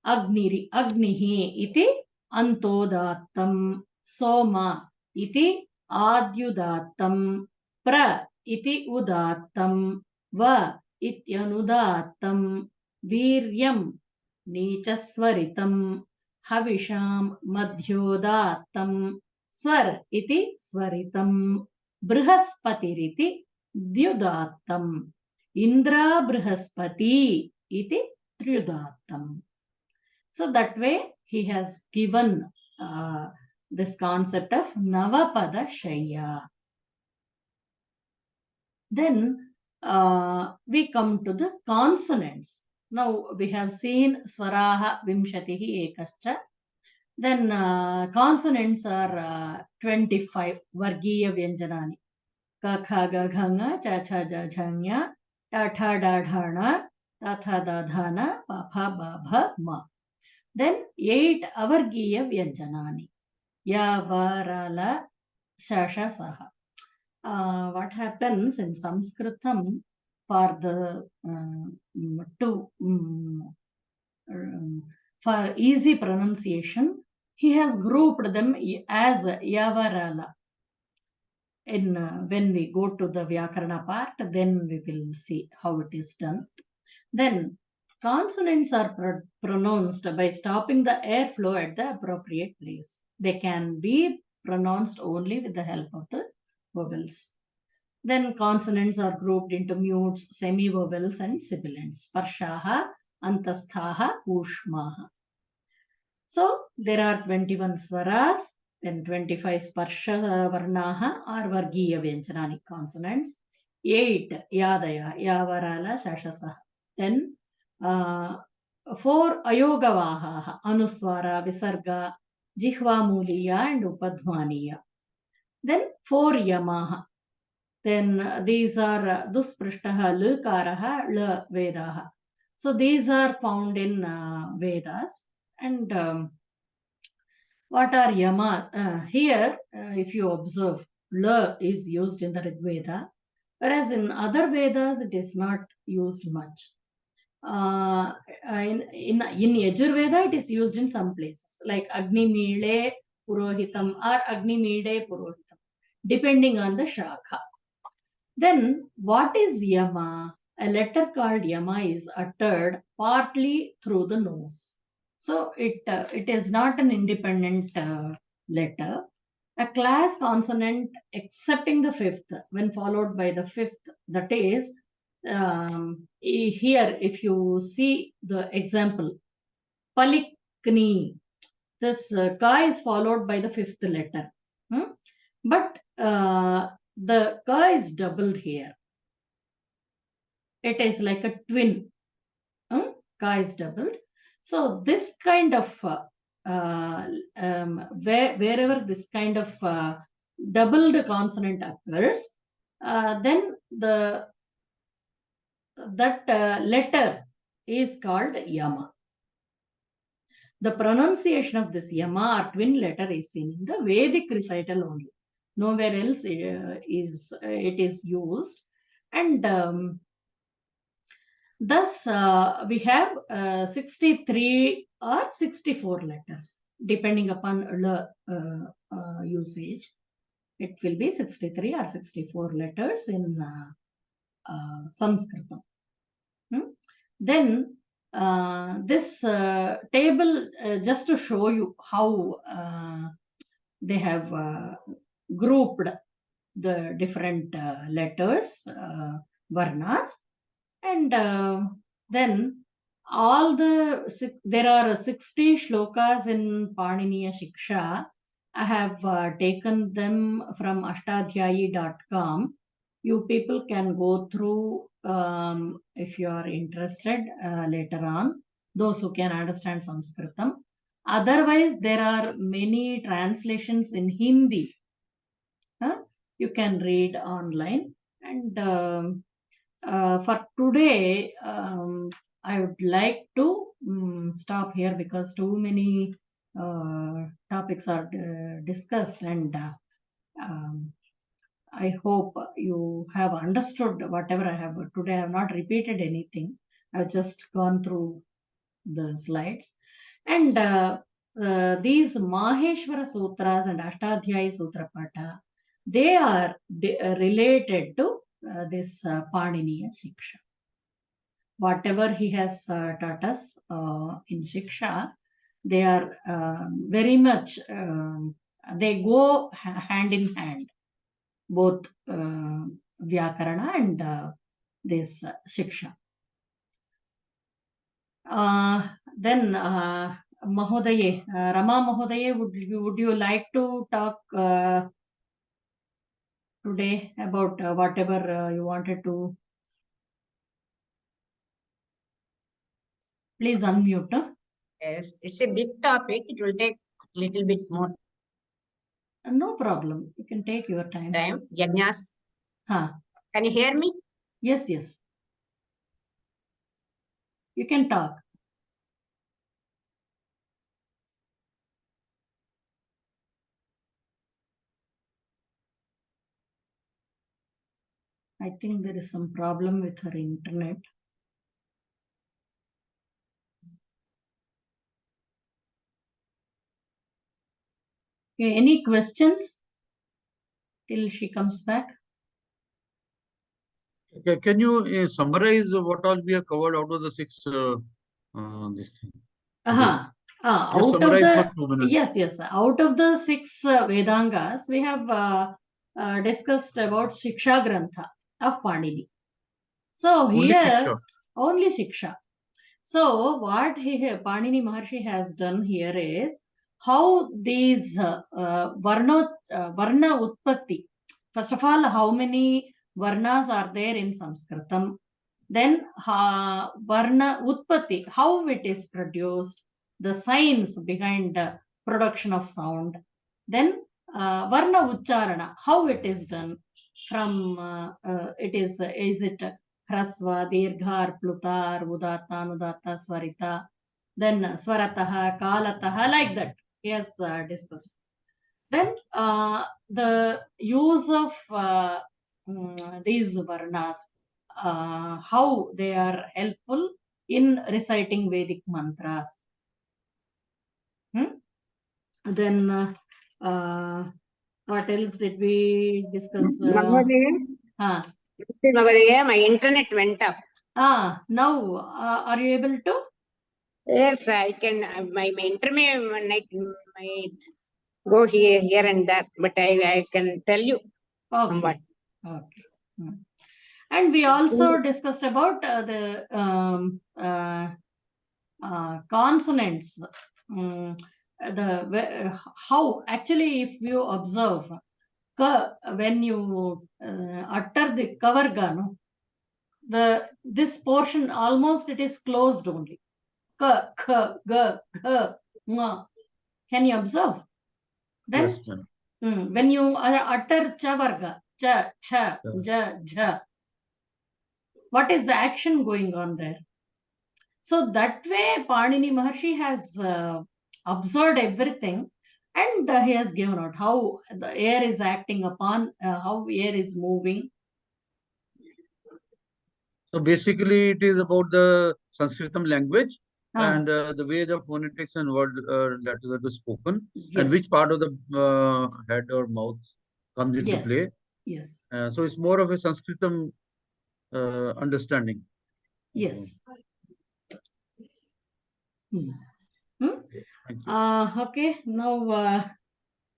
Speaker 1: Agnihi iti antodattam. Soma iti adyudattam. Pra iti udattam. Va ityanudattam. Viryam नीचस्वरितम् हविषाम् मध्योदात्तम् स्वर इति स्वरितम् बृहस्पतिरिति द्युदात्तम् इन्द्रा बृहस्पति इति त्र्युदात्तम्. So that way he has given this concept of Navapada Shaya. Then we come to the consonants. Now we have seen swaraha vimshatihi ekascha. Then consonants are 25 vargiya vyanjanani. Ka kha ga ghanga cha cha ja jhanya ta tha da dhana ta tha da dhana pa pha ba bha ma. Then 8 avargiya vyanjanani. Ya va ra la sha sha saha. What happens in Sanskritam for the for easy pronunciation, he has grouped them as yavarala. In when we go to the Vyakarana part, then we will see how it is done. Then consonants are pronounced by stopping the airflow at the appropriate place. They can be pronounced only with the help of the vowels. Then consonants are grouped into mutes, semi-vowels and sibilants. Sparshaha, antasthaha, ushmaha. So there are 21 swaras, then 25 sparsha varnaha or vargiya vyanjanani consonants, 8 yadaya, yavarala, shashasaha. Then 4 ayogavaha, anuswara, visarga, jihvamuliya and upadhvaniya. Then 4 yamaha. Then these are dusprishtaha, lukaraha, l vedaha. So these are found in Vedas. And what are yama? Here, if you observe, l is used in the Rig Veda, whereas in other Vedas it is not used much. In Yajurveda it is used in some places, like Agni Mile Purohitam or Agni Mide Purohitam, depending on the Shakha. Then what is Yama? A letter called Yama is uttered partly through the nose. So it is not an independent letter. A class consonant excepting the fifth, when followed by the fifth, that is, here if you see the example, Palikni, this ka is followed by the fifth letter. But the ka is doubled here. It is like a twin. Ka is doubled. So this kind of wherever this kind of doubled consonant occurs, then that letter is called Yama. The pronunciation of this Yama or twin letter is seen in the Vedic recital only. Nowhere else it is used. And thus we have 63 or 64 letters, depending upon the usage. It will be 63 or 64 letters in Sanskritam. Then this table, just to show you how they have grouped the different letters, varnas, and then there are 60 shlokas in Parini Shiksha. I have taken them from ashtadhyayi.com. You people can go through if you are interested later on, those who can understand Sanskritam. Otherwise, there are many translations in Hindi. You can read online. And for today, I would like to stop here because too many topics are discussed, and I hope you have understood whatever I have today. I have not repeated anything. I have just gone through the slides. And these Maheshwara Sutras and Ashtadhyayi Sutra Pata, they are related to this Paniniya Shiksha. Whatever he has taught us in Shiksha, they are very much, they go hand in hand, both Vyakarana and this Shiksha. Then Mahodaye, Rama Mahodaye, would you like to talk today about whatever you wanted to? Please unmute.
Speaker 3: Yes, it's a big topic. It will take a little bit more
Speaker 1: No problem. You can take your time.
Speaker 3: Yajnas.
Speaker 1: Huh.
Speaker 3: Can you hear me?
Speaker 1: Yes, yes. You can talk. I think there is some problem with her internet. Okay, any questions till she comes back?
Speaker 2: Okay, can you summarize what all we have covered out of the 6 this thing?
Speaker 1: Out of the yes, out of the 6 Vedangas, we have discussed about Shiksha Grantha of Panini. So here only Shiksha. So what Parini Mahari has done here is how these Varna Utpatti. First of all, how many Varnas are there in Sanskritam? Then Varna Utpatti, how it is produced, the science behind the production of sound. Then Varna Ucharana, how it is done. From is it Hrasva, Dirghar, Plutar, Udatta, Anudatta, Swarita, then Swarataha, Kalataha, like that. He has discussed. Then the use of these Varnas, how they are helpful in reciting Vedic mantras. Then what else did we discuss?
Speaker 3: My internet went up.
Speaker 1: Now are you able to?
Speaker 3: Yes, I can. My internet might go here and there, but I can tell you somewhat.
Speaker 1: Okay. And we also discussed about the consonants. How actually, if you observe, when you utter the kavarga, this portion almost it is closed only. Ka, kha, ga, gha, nga. Can you observe? Then
Speaker 2: yes,
Speaker 1: when you utter chavarga, cha, cha, ja, ja, what is the action going on there? So that way Parini Mahari has observed everything, and he has given out how the air is acting upon, how air is moving.
Speaker 2: So basically it is about the Sanskritam language and the way the phonetics and word letters are spoken, and which part of the head or mouth comes into play.
Speaker 1: Yes.
Speaker 2: So it's more of a Sanskritam understanding.
Speaker 1: Yes. Okay. Now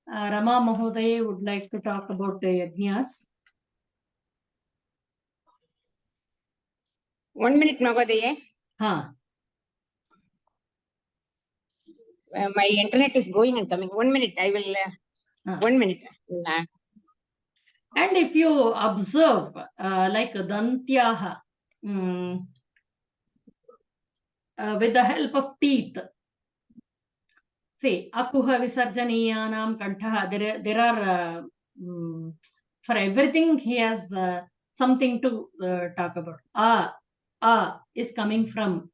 Speaker 1: Rama Mahodaye would like to talk about the yajnas.
Speaker 3: 1 minute, Mahodaye. My internet is going and coming. 1 minute. I will. 1 minute.
Speaker 1: And if you observe, like Dantyaha, with the help of teeth, say Akuha Visarjaniyanam Kantaha, there are for everything he has something to talk about. A is coming from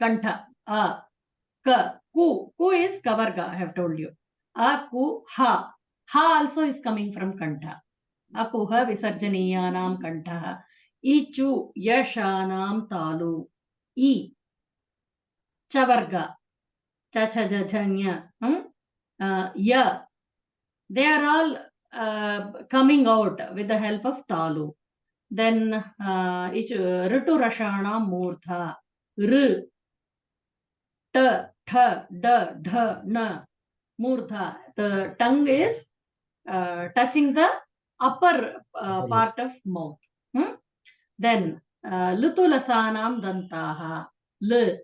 Speaker 1: Kantha. A, Ka, Ku is Kavarga, I have told you. A, Ku, Ha. Ha also is coming from Kantha. Akuha Visarjaniyanam Kantaha. Ichu Yashanam Talu. I, Chavarga. cha cha ja cha nya, ya. They are all coming out with the help of talu. Then ritu rashana murtha, r, t, th, d, dh, na, murtha. The tongue is touching the upper part of mouth. Then lutulasanam dantaha, l,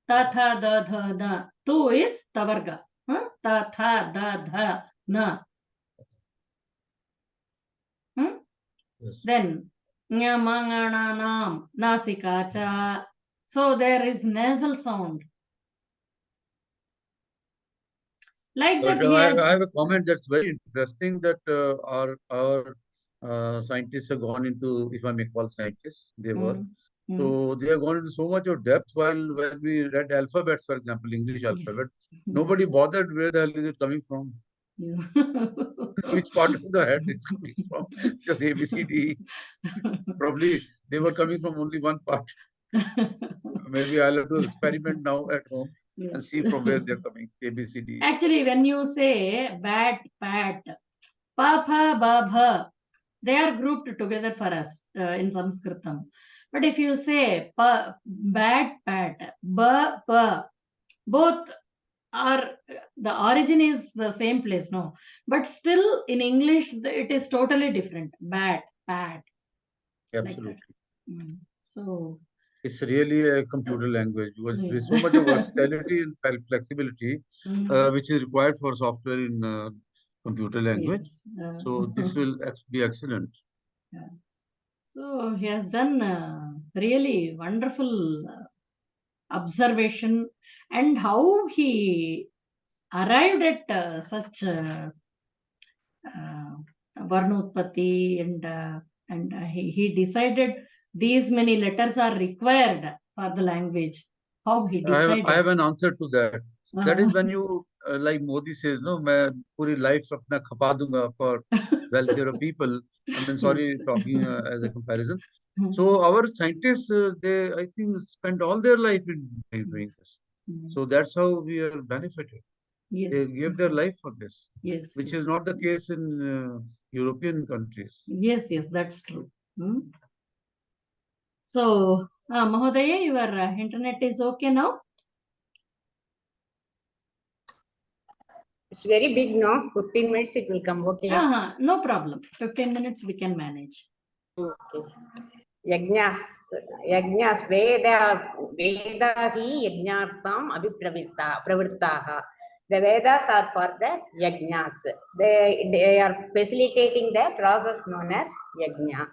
Speaker 1: ta, tha, da, dha, na. Tu is tavarga. Ta, tha, da, dha, na.
Speaker 2: Yes.
Speaker 1: Then nyamangananam, nasika cha. So there is nasal sound. Like
Speaker 2: But
Speaker 1: that, he has.
Speaker 2: I have a comment that's very interesting that our scientists have gone into, if I may call scientists, they were. So they have gone into so much of depth while when we read alphabets, for example, English alphabet, nobody bothered where the hell is it coming from. Which part of the head is coming from? Just A, B, C, D. Probably they were coming from only one part. Maybe I'll have to experiment now at home and see from where they're coming. A, B, C, D.
Speaker 1: Actually, when you say bat, pat, pa, pha, ba, bha, they are grouped together for us in Sanskritam. But if you say pa, bat, pat, ba, pa, both are, the origin is the same place, no? But still in English, it is totally different. Bat, pat.
Speaker 2: Absolutely.
Speaker 1: Like so.
Speaker 2: It's really a computer language because there's so much of versatility and flexibility which is required for software in computer language. Yes. So this will be excellent.
Speaker 1: Yeah. So he has done really wonderful observation, and how he arrived at such Varnotpati, and he decided these many letters are required for the language. How he decided?
Speaker 2: I have an answer to that. That is when you, like Modi says, no, main puri life apna khapa dunga for welfare of people. I mean, sorry, talking as a comparison. So our scientists, they, I think, spend all their life in doing this. So that's how we are benefited.
Speaker 1: Yes.
Speaker 2: They give their life for this.
Speaker 1: Yes.
Speaker 2: Which is not the case in European countries.
Speaker 1: Yes, yes, that's true. So, Mahodaya, your internet is okay now?
Speaker 3: It's very big, no? 15 minutes it will come, okay?
Speaker 1: No problem. 15 minutes we can manage.
Speaker 3: Okay. Yajnas, Vedahi Yajnartam Abhipravrittaha. The Vedas are for the Yajnas. They are facilitating the process known as Yajna.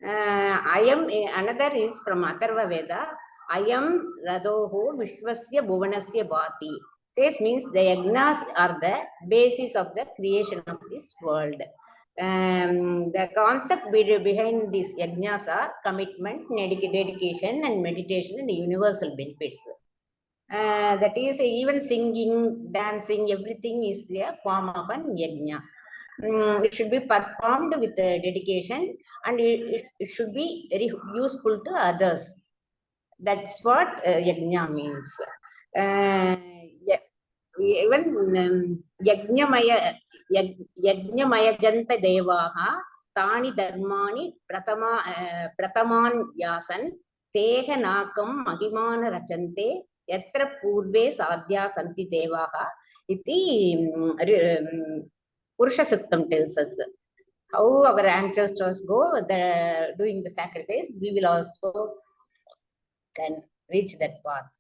Speaker 3: Another is from Atharva Veda. Ayam Radoho Vishwasya Bhuvanasya Bhati. This means the Yajnas are the basis of the creation of this world. The concept behind these yajnas are commitment, dedication, and meditation, and universal benefits. That is, even singing, dancing, everything is a form of an yajna. It should be performed with dedication, and it should be very useful to others. That's what yajna means. Even Yajnamaya Janta Devaha, Tani Dharmani Prataman Yasan, Teha Nakam Mahimana Rachante, Yatra Purve Sadhya Santi Devaha, Iti Purusha Suktam tells us. How our ancestors go doing the sacrifice, we will also can reach that path.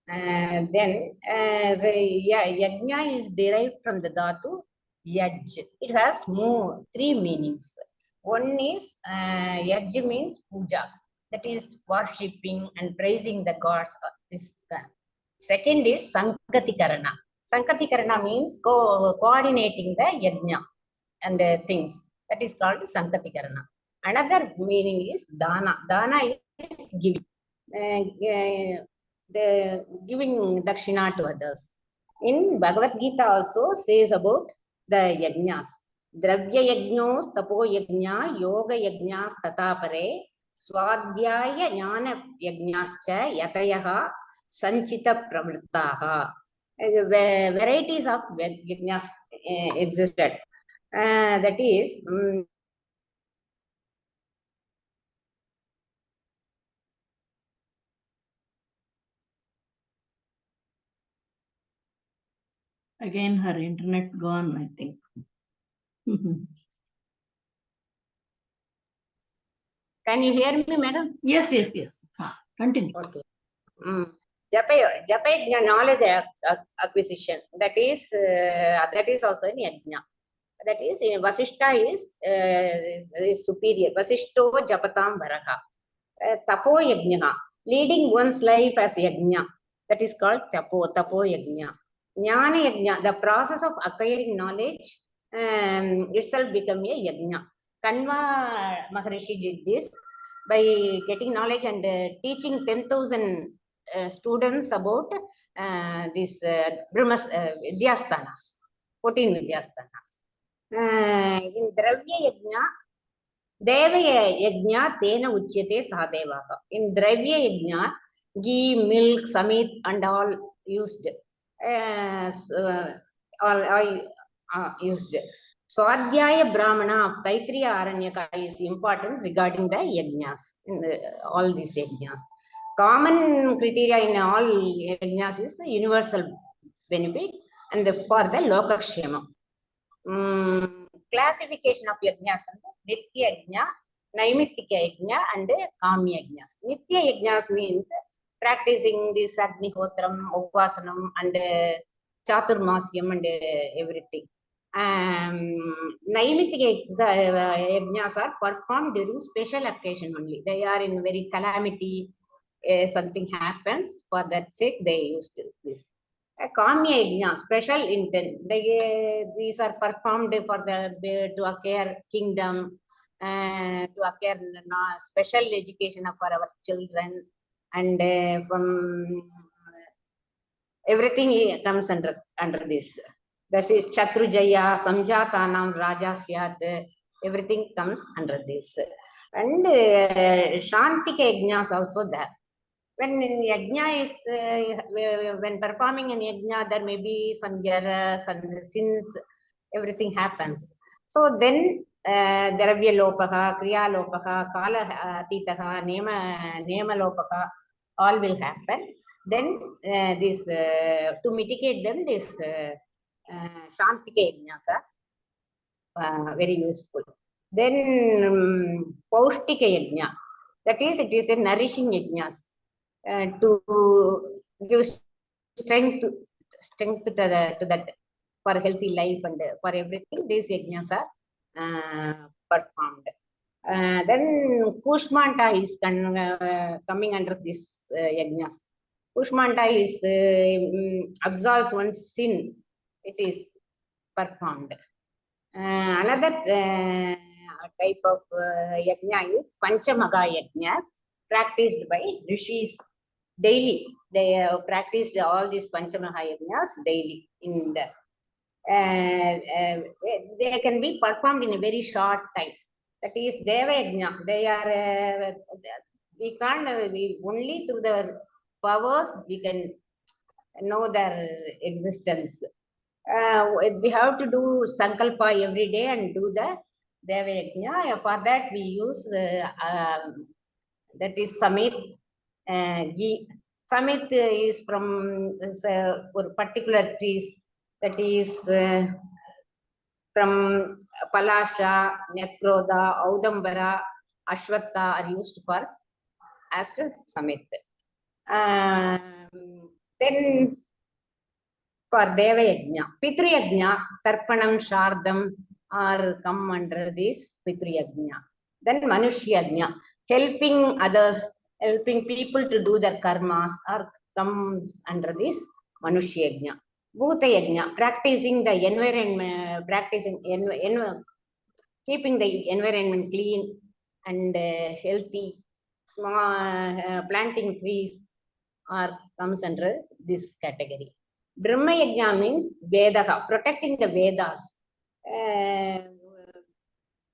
Speaker 3: Then yajna is derived from the dhatu yaj. It has three meanings. One is yaj means puja, that is worshipping and praising the gods. Second is sankatikarana. Sankatikarana means coordinating the yajna and things. That is called sankatikarana. Another meaning is dana. Dana is giving. The giving dakshina to others. In Bhagavad Gita also says about the yajnas. Dravya yajnos tapo yajna yoga yajnas tatapare swadhyaya jnana yajnascha yatayaha Sanchita Pravrittaha. Varieties of yajnas existed. That is,
Speaker 1: again her internet's gone, I think.
Speaker 3: Can you hear me, madam?
Speaker 1: Yes. Continue.
Speaker 3: Okay. Japa knowledge acquisition. That is also in yajna. That is, in Vasishta is superior. Vasishto Japatam Varaha. Tapo yajna. Leading one's life as yajna. That is called tapo yajna. Jnana yajna. The process of acquiring knowledge itself become a yajna. Kanva Maharishi did this by getting knowledge and teaching 10,000 students about these Vidyasthanas, 14 Vidyasthanas. In Dravya Yajna, Deva Yajna Tena Uchyate Sadevaha. In Dravya Yajna, ghee, milk, samit and all used. Used. Swadhyaya Brahmana of Taitriya Aranyaka is important regarding the yajnas, all these yajnas. Common criteria in all yajnas is universal benefit and for the lokakshema. Classification of yajnas are Nitya yajna, Naimittika yajna and Kamya yajnas. Nitya yajnas means practicing this Agnihotram, Upasanam and Chaturmasyam and everything. Naimittika yajnas are performed during special occasion only. They are in very calamity, something happens, for that sake they used to this. Kamya yajna, special intent. These are performed for to acquire kingdom, to acquire special education for our children, and from everything comes under this. That is Chatrujaya, Samjatanam, Rajasyat, everything comes under this. And Shantika yajna is also there. When yajna is, when performing an yajna, there may be some errors and sins, everything happens. So then, Dravya Lopaha, Kriya Lopaha, Kala Atitaha, Nema Lopaha, all will happen. Then, this, to mitigate them, this Shantika yajnas are very useful. Then, Paustika yajna, that is, it is a nourishing yajnas. To give strength to that for healthy life and for everything, these yajnas are performed. Then Kushmanta is coming under this yajnas. Kushmanta is absolves one's sin. It is performed. Another type of yajna is Panchamaga yajnas, practiced by rishis daily. They practiced all these Panchamaha yajnas daily. In the they can be performed in a very short time. That is Deva yajna. They are we can't we only through the powers we can know their existence. We have to do sankalpa every day and do the Deva yajna. For that we use that is samit, ghee. Samit is from particular trees. That is from Palasha, Nekroda, Audambara, Ashwatha are used for as samit. Then for Deva yajna, Pitru yajna, Tarpanam, Shardam are come under this Pitru yajna. Then Manushya yajna, helping others, helping people to do their karmas or comes under this Manushya yajna. Bhuta yajna, practicing the environment, keeping the environment clean and healthy, small planting trees or comes under this category. Brahma yajna means Vedaha, protecting the Vedas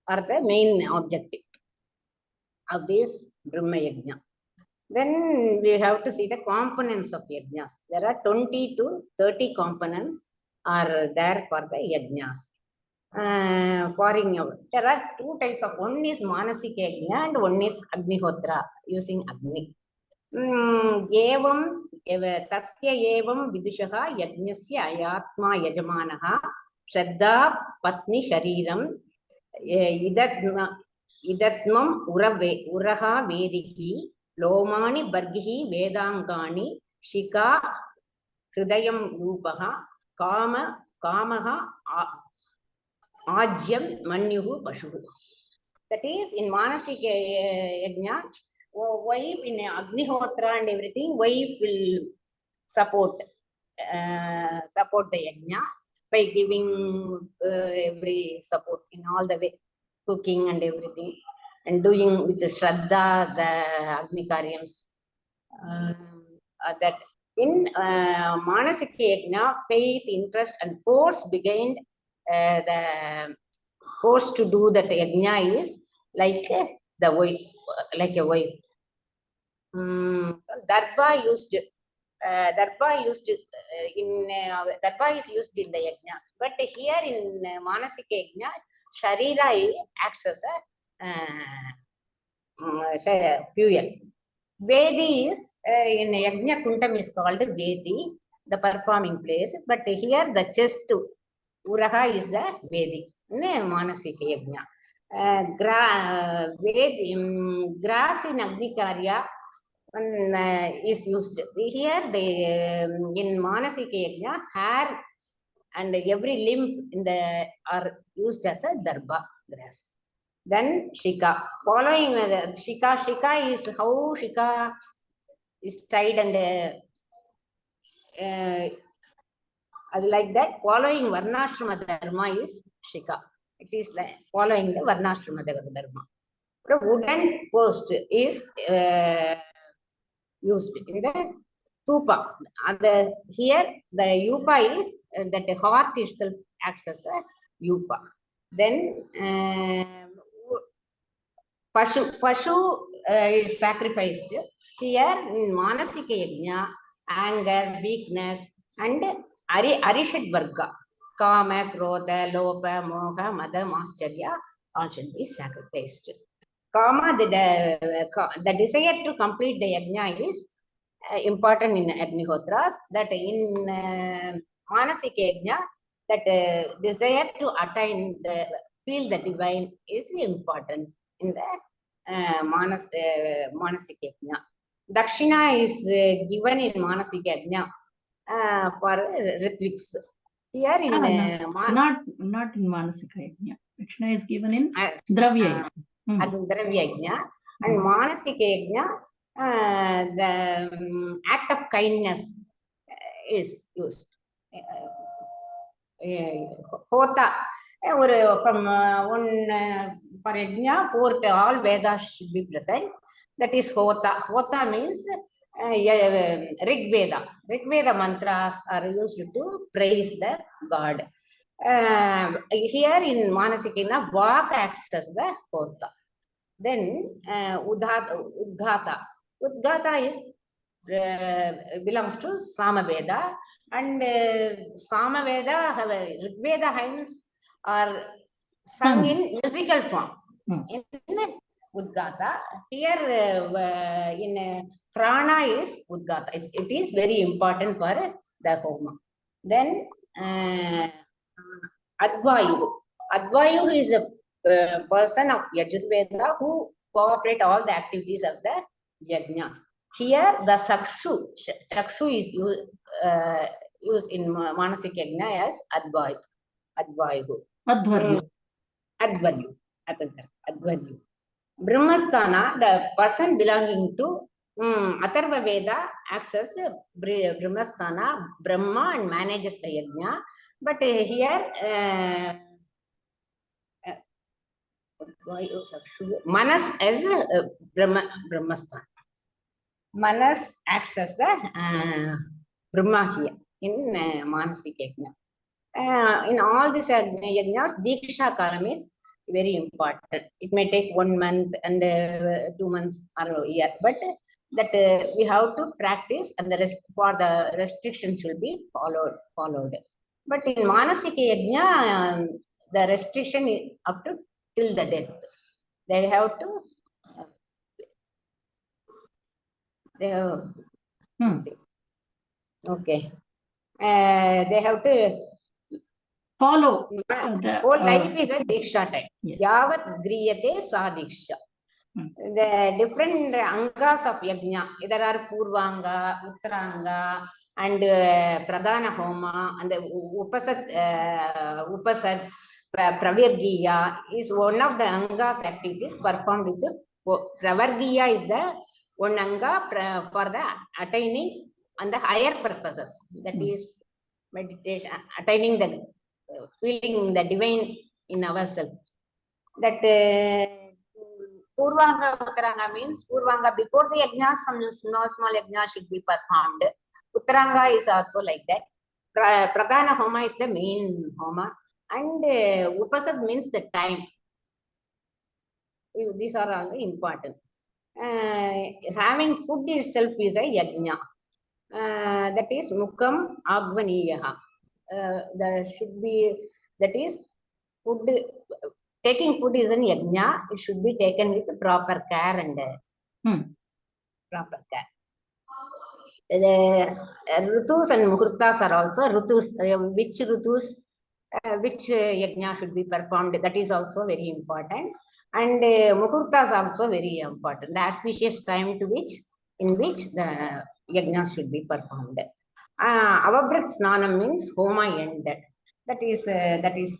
Speaker 3: are the main objective of this Brahma yajna. Then we have to see the components of yajnas. There are 20 to 30 components are there for the yajnas. Pouring out. There are two types of, one is manasika yajna and one is agnihotra, using agni. Evam tasya evam vidushaha yajnasya ayatma yajamanaha shraddha patni shariram idatmam uraha vedihi lomani bargihi vedangani shika hridayam rupaha kamaha ajyam manyuhu pashuhu. That is, in manasika yajna, wife in agnihotra and everything, wife will support the yajna by giving every support in all the way, cooking and everything, and doing with the shraddha the agni karyams. That in manasika yajna, faith, interest and force behind the force to do that yajna is like the wife, like a wife. Darba used Darba is used in the yajnas, but here in manasika yajna, sharira acts as a fuel. Vedi is in yajna kuntam is called Vedi, the performing place, but here the chest uraha is the Vedi in manasika yajna. Grass in agnikarya is used here. In manasika yajna, hair and every limb in the are used as a darba, grass. Then shika, following shika is how shika is tied and like that. Following varnashrama dharma is shika. It is like following the varnashrama dharma. The wooden post is used in the tupa. And here the yupa is that the heart itself acts as a yupa. Then pashu is sacrificed. Here in manasika yajna, anger, weakness and arishad varga, kama, krodha, lopa, moha, mada, mascharya all should be sacrificed. Kama, the desire to complete the yajna is important in agnihotras. That in manasika yajna, that desire to attain the feel the divine is important in the manasika yajna. Dakshina is given in manasika yajna for ritviks. Here in
Speaker 1: not in manasika yajna. Dakshina is given in dravya yajna.
Speaker 3: Dravya yajna. And manasika yajna, the act of kindness is used. Hota, from one for yajna, all Vedas should be present. That is Hota. Hota means Rig Veda. Rig Veda mantras are used to praise the God. Here in manasika, Vak acts as the Hota. Then Udghata. Udghata is belongs to Samaveda, and Samaveda, Rigveda hymns are sung in musical form. In Udghata, here in Prana is Udghata. It is very important for the Homa. Then Advayu. Advayu is a person of Yajurveda who cooperate all the activities of the yajnas. Here the Chakshu is used in manasika yajna as Advayu. Advaryu. Brahmasthana, the person belonging to Atharva Veda acts as Brahmasthana, Brahma, and manages the yajna. But here Manas as Brahmasthana. Manas acts as the Brahma here in manasika yajna. In all these yajnas, Diksha Kalam is very important. It may take 1 month and 2 months or a year, but that we have to practice, and the rest for the restriction should be followed. But in Manasika Yajna, the restriction is up to till the death. They have to. They have. Okay. They have to
Speaker 1: follow.
Speaker 3: Whole life is a diksha time.
Speaker 1: Yes.
Speaker 3: Yavat griyate sa diksha. The different angas of yajna. There are purvanga, uttaranga, and pradhana homa, and the upasad, pravargiya is one of the angas activities performed with pravargiya is the one anga for the attaining and the higher purposes. That is meditation, attaining the feeling the divine in ourselves. That Purvanga Uttaranga means Purvanga before the yajna, some small yajna should be performed. Uttaranga is also like that. Pradhana homa is the main homa, and upasad means the time. These are all important. Having food itself is a yajna. That is mukam agvaniyaha. There should be, that is food. Taking food is an yajna. It should be taken with proper care and proper care. The rutus and muhurtas are also rutus. Which rutus, which yajna should be performed? That is also very important. And muhurtas also very important. The auspicious time to which, in which the yajna should be performed. Avabrit snanam means homa ended. That is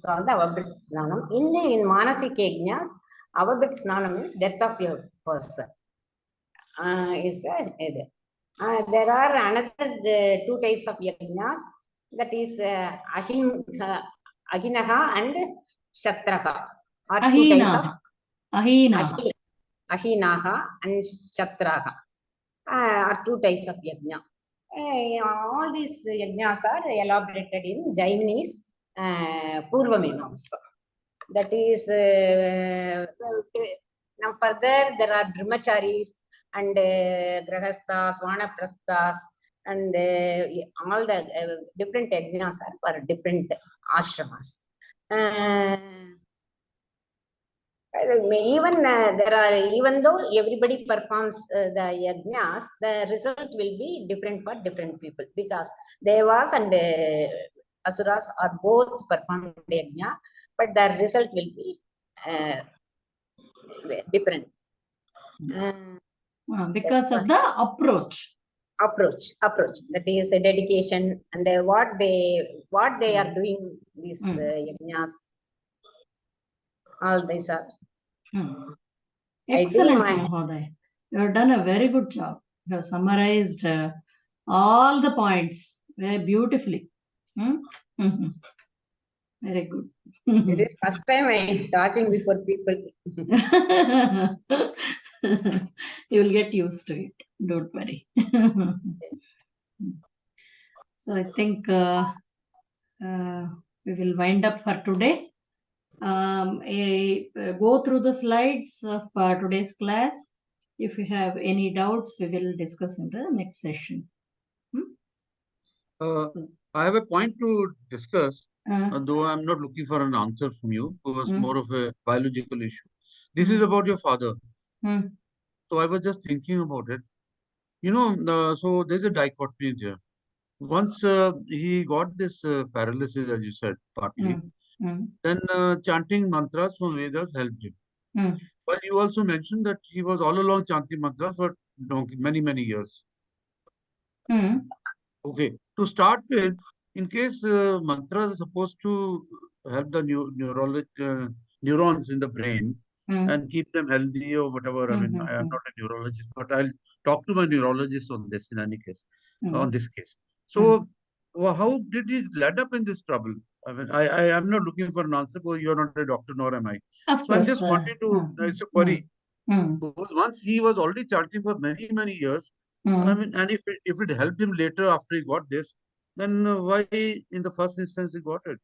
Speaker 3: called the Avabrit Snanam. In Manasika Yajnas, Avabrit Snanam means death of your person. There are another two types of yajnas. That is Ahinaha and Shatraha. Ahinaha and Shatraha are two types of yajna. All these yajnas are elaborated in Jaiminis Purva Mimamsa. That is, now further there are brahmacharis and grahasthas, vanaprasthas, and all the different yajnas are for different ashramas. Even there are, even though everybody performs the yajnas, the result will be different for different people, because devas and asuras are both performed yajna, but the result will be different.
Speaker 1: Because of the approach.
Speaker 3: That is a dedication, and what they are doing, these yajnas. All these are.
Speaker 1: Excellent, Mahoday. You have done a very good job. You have summarized all the points very beautifully. Very good.
Speaker 3: This is first time I am talking before people.
Speaker 1: You will get used to it. Don't worry. So I think we will wind up for today. Go through the slides of today's class. If you have any doubts, we will discuss in the next session.
Speaker 2: I have a point to discuss, though I'm not looking for an answer from you. It was more of a biological issue. This is about your father. So I was just thinking about it. You know, so there's a dichotomy there. Once he got this paralysis, as you said, partly. Then chanting mantras from Vedas helped him. But you also mentioned that he was all along chanting mantras for many, many years. Okay. To start with, in case mantras are supposed to help the neurons in the brain and keep them healthy or whatever. I mean, I am not a neurologist, but I'll talk to my neurologist on this in any case, on this case. So, how did he land up in this trouble? I mean, I am not looking for an answer because you're not a doctor, nor am I. So I'm just wanting to, it's a query. Because once he was already chanting for many, many years, I mean, and if it helped him later after he got this, then why in the first instance he got it?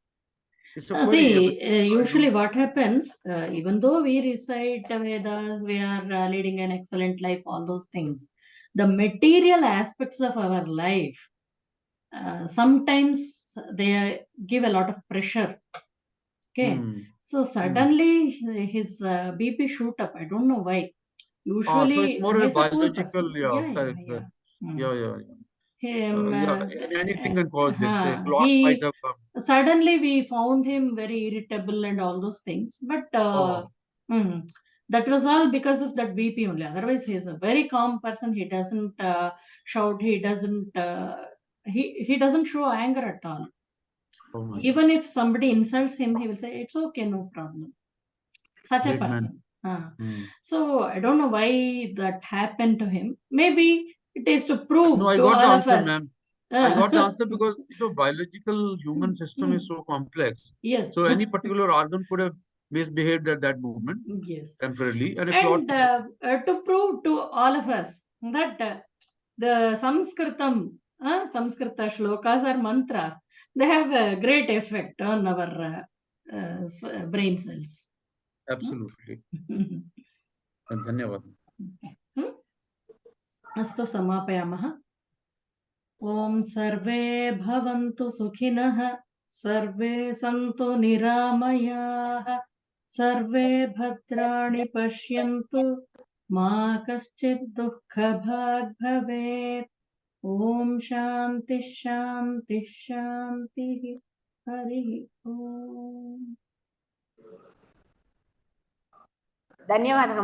Speaker 2: It's a query.
Speaker 1: See, usually what happens, even though we recite Vedas, we are leading an excellent life, all those things. the material aspects of our life, sometimes they give a lot of pressure. Okay. So suddenly his BP shoot up. I don't know why. Usually,
Speaker 2: so it's more of a
Speaker 1: he's a cool
Speaker 2: biological,
Speaker 1: person.
Speaker 2: yeah, correct. Anything can cause this. A clot might have come.
Speaker 1: Suddenly we found him very irritable and all those things. But that was all because of that BP only. Otherwise, he's a very calm person. He doesn't shout. He doesn't show anger at all.
Speaker 2: Oh my
Speaker 1: Even if somebody insults him, he will say, "It's okay, no problem." Such a person. So I don't know why that happened to him. Maybe it is to prove
Speaker 2: No, I
Speaker 1: to
Speaker 2: got the
Speaker 1: all
Speaker 2: answer,
Speaker 1: of us.
Speaker 2: ma'am. I got the answer because the biological human system is so complex.
Speaker 1: Yes.
Speaker 2: So any particular organ could have misbehaved at that moment.
Speaker 1: Yes.
Speaker 2: Temporarily, and
Speaker 1: to prove to all of us that the Samskrita shlokas or mantras, they have a great effect on our brain cells.
Speaker 2: Absolutely. Dhanyavad.
Speaker 1: अस्तु समापयामः. ॐ सर्वे भवन्तु सुखिनः, सर्वे सन्तु निरामयाः, सर्वे भद्राणि पश्यन्तु, मा कश्चित् दुःखभाग् भवेत्. ॐ शान्तिः शान्तिः शान्तिः. हरिः ॐ.
Speaker 3: धन्यवादः.